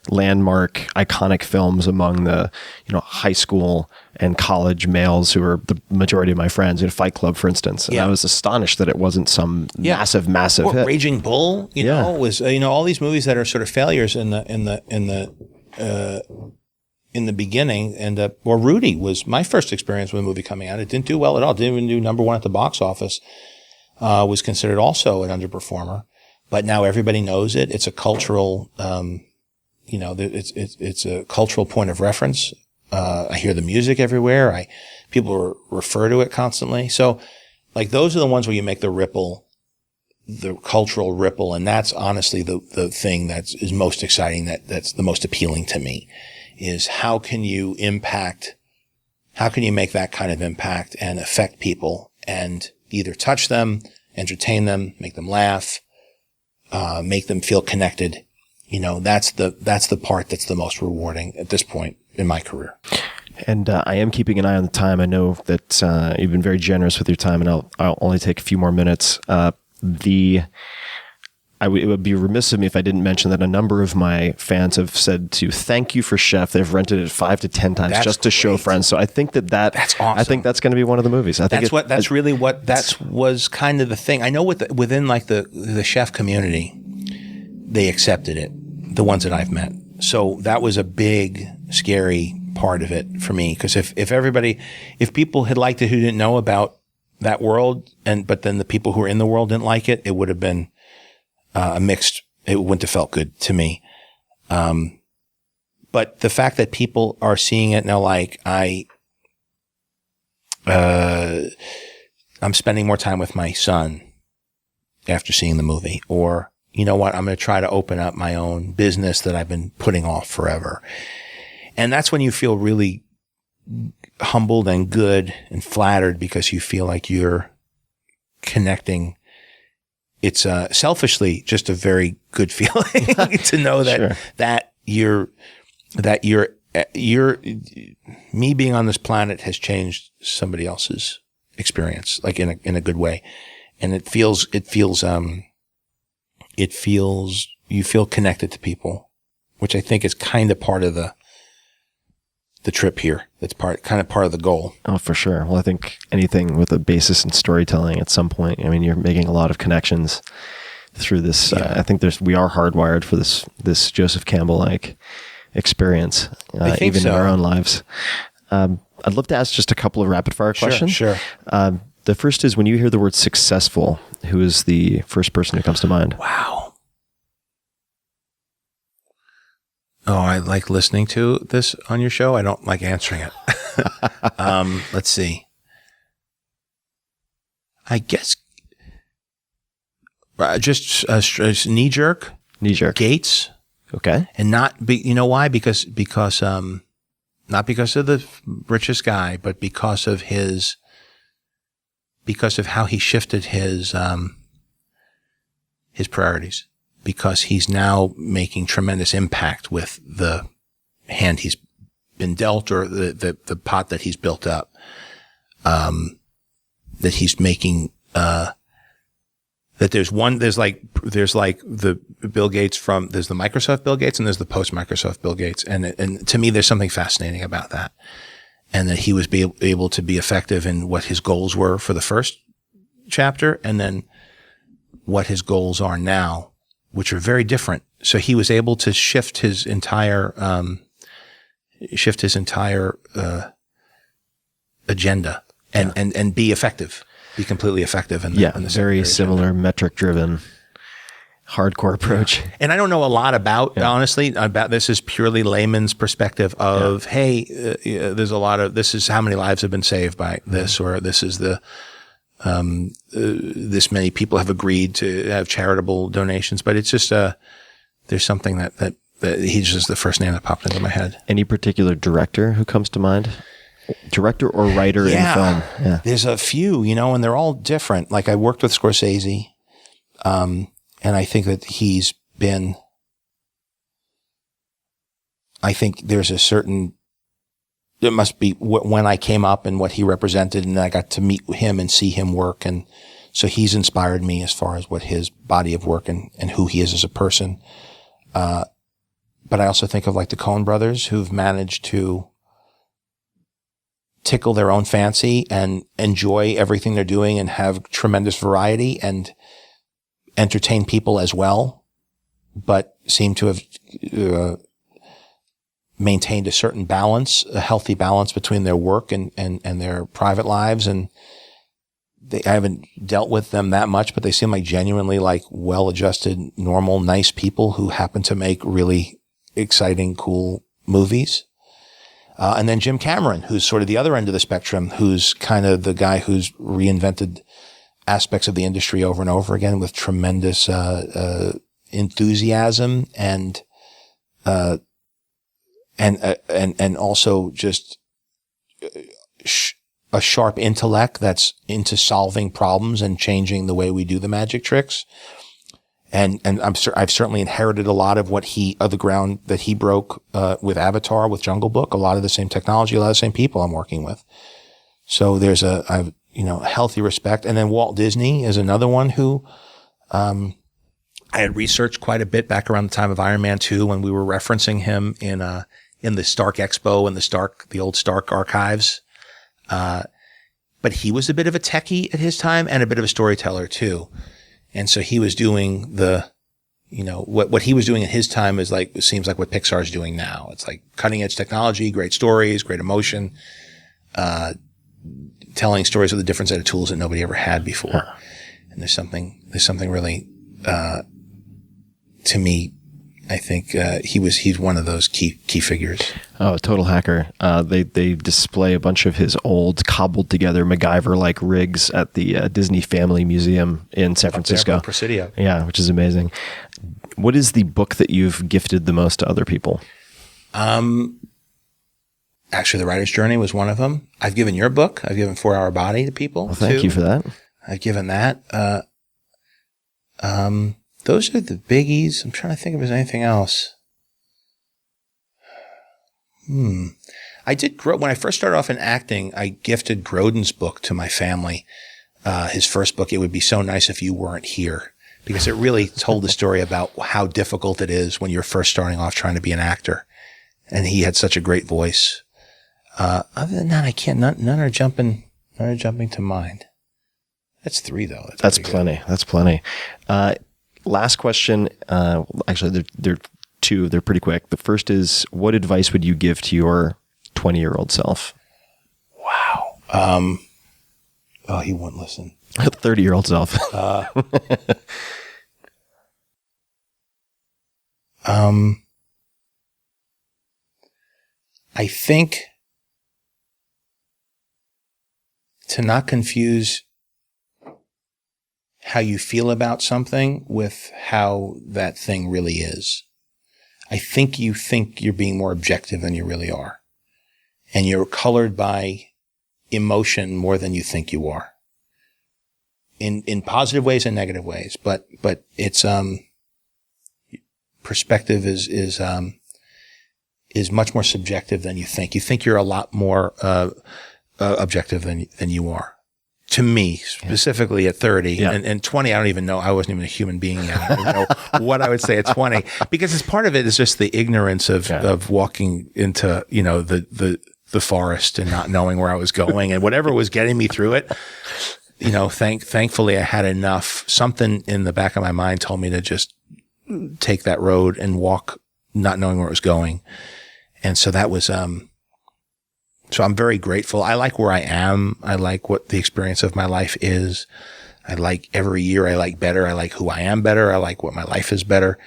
landmark, iconic films among the high school and college males who were the majority of my friends. Fight Club, for instance. And I was astonished that it wasn't some massive or hit. Raging Bull, was all these movies that are sort of failures in the beginning. And or Rudy was my first experience with a movie coming out. It didn't do well at all. Didn't even do number one at the box office. Was considered also an underperformer, but now everybody knows it. It's a cultural. It's a cultural point of reference. I hear the music everywhere. People refer to it constantly. So like those are the ones where you make the ripple, the cultural ripple. And that's honestly the thing that is most exciting. That's the most appealing to me, is how can you make that kind of impact and affect people and either touch them, entertain them, make them laugh, make them feel connected. That's the part that's the most rewarding at this point in my career. And I am keeping an eye on the time. I know that you've been very generous with your time, and I'll only take a few more minutes. It would be remiss of me if I didn't mention that a number of my fans have said to thank you for Chef. They've rented it 5 to 10 times just to show friends. So I think that's awesome. I think that's going to be one of the movies. I think that was kind of the thing. I know within like the Chef community, they accepted it. The ones that I've met. So that was a big, scary part of it for me. Because if people had liked it who didn't know about that world, but then the people who were in the world didn't like it, it would have been a mixed. It wouldn't have felt good to me. But the fact that people are seeing it now, like I'm spending more time with my son after seeing the movie, or you know what, I'm going to try to open up my own business that I've been putting off forever. And that's when you feel really humbled and good and flattered, because you feel like you're connecting. It's selfishly just a very good feeling to know that me being on this planet has changed somebody else's experience, like in a good way. And you feel connected to people, which I think is kind of part of the trip here. That's part of the goal. Oh, for sure. Well, I think anything with a basis in storytelling at some point, I mean, you're making a lot of connections through this. I think we are hardwired for this Joseph Campbell-like experience, even in our own lives. I'd love to ask just a couple of rapid fire questions. Sure. The first is, when you hear the word successful, who is the first person who comes to mind? Wow. Oh, I like listening to this on your show. I don't like answering it. Let's see. I guess just knee jerk. Gates. Okay. And you know why? Because not because of the richest guy, but because of how he shifted his priorities, because he's now making tremendous impact with the hand he's been dealt, or the pot that he's built up, that he's making, that there's like the Bill Gates there's the Microsoft Bill Gates and there's the post-Microsoft Bill Gates. And to me, there's something fascinating about that. And that he was able to be effective in what his goals were for the first chapter and then what his goals are now, which are very different. So he was able to shift his entire agenda and be effective, be completely effective. In the very similar metric driven hardcore approach. And I don't know a lot about, honestly, about this is purely layman's perspective of, hey, there's a lot of, this is how many lives have been saved by this, or this is the, this many people have agreed to have charitable donations. But it's just, there's something that he's just the first name that popped into my head. Any particular director who comes to mind? Director or writer in film? Yeah. There's a few, and they're all different. Like I worked with Scorsese, and I think that he's been, I think there's a certain, there must be when I came up and what he represented, and I got to meet him and see him work. And so he's inspired me as far as what his body of work and who he is as a person. But I also think of like the Coen brothers who've managed to tickle their own fancy and enjoy everything they're doing and have tremendous variety and entertain people as well, but seem to have maintained a certain balance, a healthy balance between their work and their private lives. And I haven't dealt with them that much, but they seem like genuinely like well-adjusted, normal, nice people who happen to make really exciting, cool movies. And then Jim Cameron, who's sort of the other end of the spectrum, who's kind of the guy who's reinvented aspects of the industry over and over again with tremendous enthusiasm and also just a sharp intellect that's into solving problems and changing the way we do the magic tricks. And I've certainly inherited a lot of the ground that he broke with Avatar, with Jungle Book, a lot of the same technology, a lot of the same people I'm working with. So there's I've healthy respect. And then Walt Disney is another one who I had researched quite a bit back around the time of Iron Man 2 when we were referencing him in the Stark Expo and the old Stark archives. But he was a bit of a techie at his time and a bit of a storyteller too. And so he was doing what he was doing at his time seems like what Pixar's doing now. It's like cutting edge technology, great stories, great emotion, telling stories with a different set of tools that nobody ever had before. And there's something really, to me, I think, he's one of those key figures. Oh, total hacker. They display a bunch of his old cobbled together MacGyver-like rigs at the Disney Family Museum in San Francisco. Presidio. Yeah, which is amazing. What is the book that you've gifted the most to other people? Actually, The Writer's Journey was one of them. I've given your book. I've given 4 Hour Body to people. Well, thank you for that. I've given that. Those are the biggies. I'm trying to think if there's anything else. I did when I first started off in acting, I gifted Grodin's book to my family. His first book, It Would Be So Nice If You Weren't Here, because it really told the story about how difficult it is when you're first starting off trying to be an actor. And he had such a great voice. Other than that, I can't, none are jumping to mind. That's 3 though. That's plenty. Good. That's plenty. Last question. Actually, they're 2. They're pretty quick. The first is, what advice would you give to your 20-year-old self? Wow. He wouldn't listen. 30-year-old self. I think to not confuse how you feel about something with how that thing really is. I think you think you're being more objective than you really are. And you're colored by emotion more than you think you are. In positive ways and negative ways. But it's, perspective is much more subjective than you think. You think you're a lot more, objective than you are. To me, specifically at 30 and 20, I don't even know. I wasn't even a human being yet. I don't even know what I would say at 20, because it's part of it is just the ignorance of walking into, the forest and not knowing where I was going, and whatever was getting me through it thankfully I had enough. Something in the back of my mind told me to just take that road and walk, not knowing where it was going. And so that was, so I'm very grateful. I like where I am. I like what the experience of my life is. I like every year I like better. I like who I am better. I like what my life is better.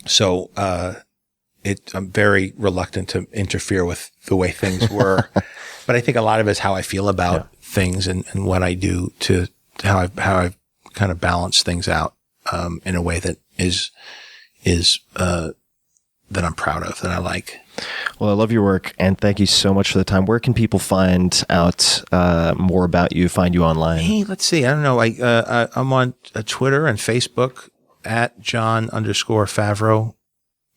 So I'm very reluctant to interfere with the way things were, but I think a lot of it's how I feel about things and what I do to how I kind of balance things out, in a way that is that I'm proud of, that I like. Well, I love your work, and thank you so much for the time. Where can people find out more about you, find you online? Hey, let's see. I don't know. I'm on Twitter and Facebook at John_Favreau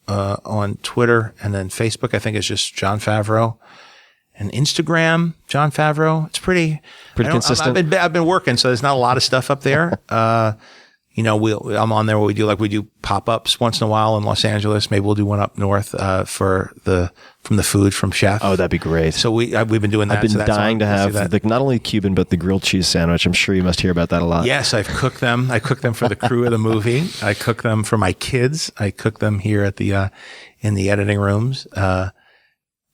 on Twitter, and then Facebook, I think it's just John Favreau. And Instagram, John Favreau. It's pretty consistent. I've been working, so there's not a lot of stuff up there. I'm on there where we do pop-ups once in a while in Los Angeles. Maybe we'll do one up north, from the food from Chef. Oh, that'd be great. So we've been doing that. I've been dying to have not only Cuban, but the grilled cheese sandwich. I'm sure you must hear about that a lot. Yes, I've cooked them. I cooked them for the crew of the movie. I cooked them for my kids. I cooked them here at in the editing rooms.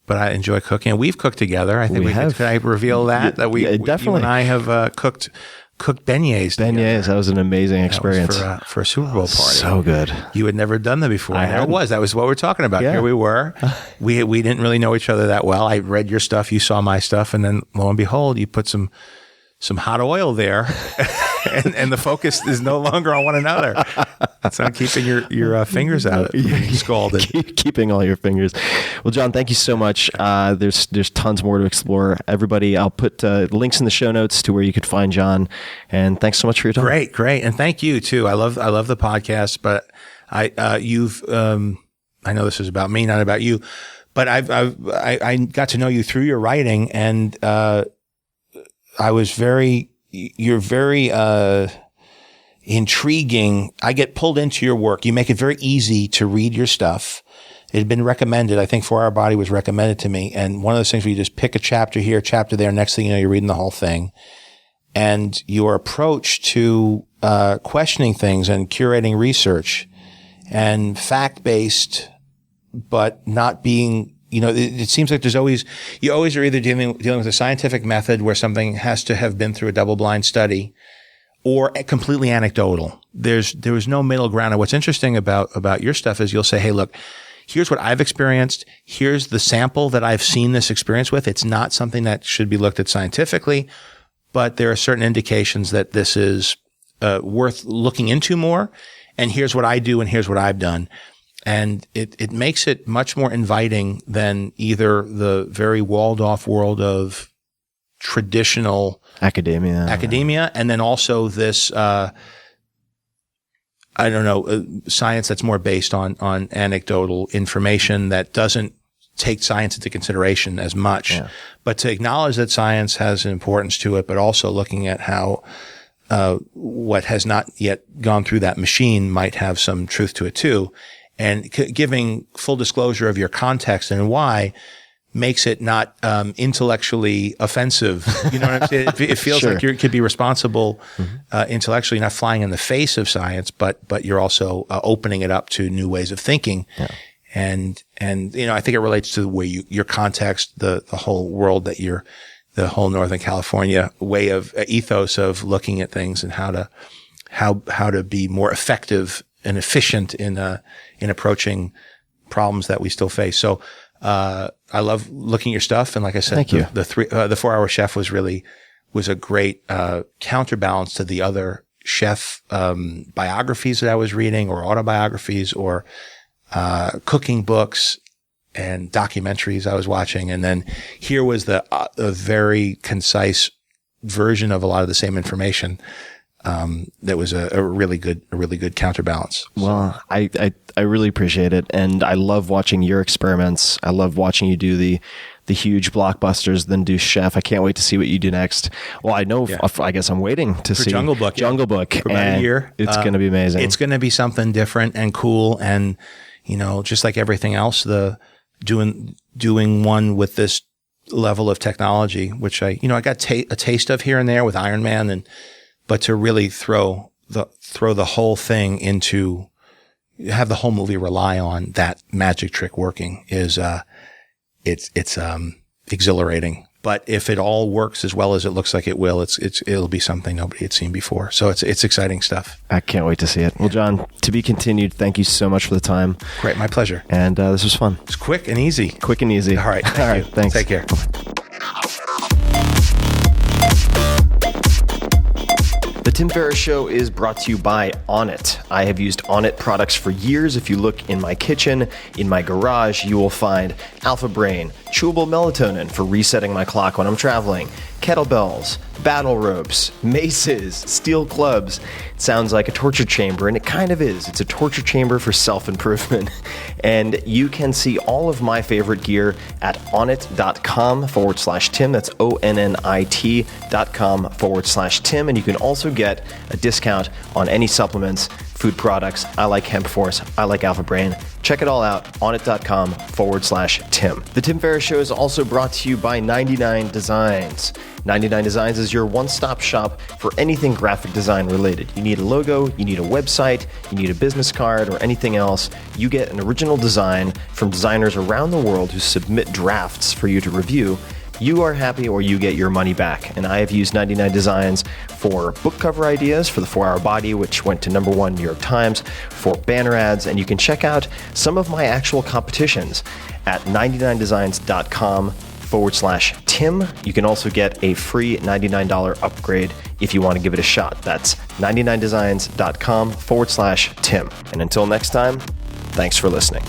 But I enjoy cooking. And we've cooked together. I think we have. Could I reveal that? That we definitely. You and I have cooked beignets. Beignets. That was an amazing experience. For a Super Bowl party. So good. You had never done that before. That was what we're talking about. Yeah. Here we were. We didn't really know each other that well. I read your stuff. You saw my stuff. And then lo and behold, you put some hot oil there and the focus is no longer on one another. It's on keeping your fingers out. Scalded. Keeping all your fingers. Well, John, thank you so much. There's tons more to explore. Everybody, I'll put links in the show notes to where you could find John. And thanks so much for your time. Great. And thank you too. I love the podcast, but I know this is about me, not about you, but I got to know you through your writing, and you're very intriguing. I get pulled into your work. You make it very easy to read your stuff. It had been recommended. I think For Our Body was recommended to me. And one of those things where you just pick a chapter here, chapter there. Next thing you know, you're reading the whole thing. And your approach to questioning things and curating research and fact-based, but not being, it seems like you always are either dealing with a scientific method where something has to have been through a double-blind study, or completely anecdotal. There was no middle ground. And what's interesting about your stuff is you'll say, hey, look, here's what I've experienced. Here's the sample that I've seen this experience with. It's not something that should be looked at scientifically, but there are certain indications that this is worth looking into more. And here's what I do, and here's what I've done. And it makes it much more inviting than either the very walled off world of traditional academia, and then also this, science that's more based on anecdotal information that doesn't take science into consideration as much. Yeah. But to acknowledge that science has an importance to it, but also looking at how what has not yet gone through that machine might have some truth to it too. And giving full disclosure of your context and why makes it not intellectually offensive. You know what I'm saying? It feels like you could be responsible intellectually, not flying in the face of science, but you're also opening it up to new ways of thinking. Yeah. And I think it relates to the way your context, the whole world that the whole Northern California way of ethos of looking at things, and how to be more effective and efficient in approaching problems that we still face. So, I love looking at your stuff. And like I said, thank you. The 4-Hour Chef was a great, counterbalance to the other chef, biographies that I was reading, or autobiographies, or, cooking books and documentaries I was watching. And then here was a very concise version of a lot of the same information. That was a really good counterbalance. Well, I really appreciate it. And I love watching your experiments. I love watching you do the huge blockbusters, then do Chef. I can't wait to see what you do next. Well, I know, I guess I'm waiting to see Jungle Book. For about a year. It's going to be amazing. It's going to be something different and cool. And, just like everything else, doing one with this level of technology, which I got a taste of here and there with Iron Man, but to really throw the whole thing into, have the whole movie rely on that magic trick working is, it's exhilarating. But if it all works as well as it looks like it will, it'll be something nobody had seen before. So it's exciting stuff. I can't wait to see it. Well, John, to be continued. Thank you so much for the time. Great. My pleasure. And this was fun. It's quick and easy. Quick and easy. All right. All right. Thanks. Take care. The Tim Ferriss Show is brought to you by Onnit. I have used Onnit products for years. If you look in my kitchen, in my garage, you will find Alpha Brain, chewable melatonin for resetting my clock when I'm traveling, kettlebells, battle ropes, maces, steel clubs. It sounds like a torture chamber, and it kind of is. It's a torture chamber for self-improvement. And you can see all of my favorite gear at onnit.com/Tim. That's ONNIT.com/Tim. And you can also get a discount on any supplements, food products. I like Hemp Force. I like Alpha Brain. Check it all out, onnit.com/Tim. The Tim Ferriss Show is also brought to you by 99 Designs. 99 Designs is your one-stop shop for anything graphic design related. You need a logo, you need a website, you need a business card, or anything else. You get an original design from designers around the world who submit drafts for you to review. You are happy or you get your money back. And I have used 99 Designs for book cover ideas for the 4-Hour Body, which went to #1 New York Times, for banner ads, and you can check out some of my actual competitions at 99designs.com/Tim. You can also get a free $99 upgrade if you want to give it a shot. That's 99designs.com/Tim. And until next time, thanks for listening.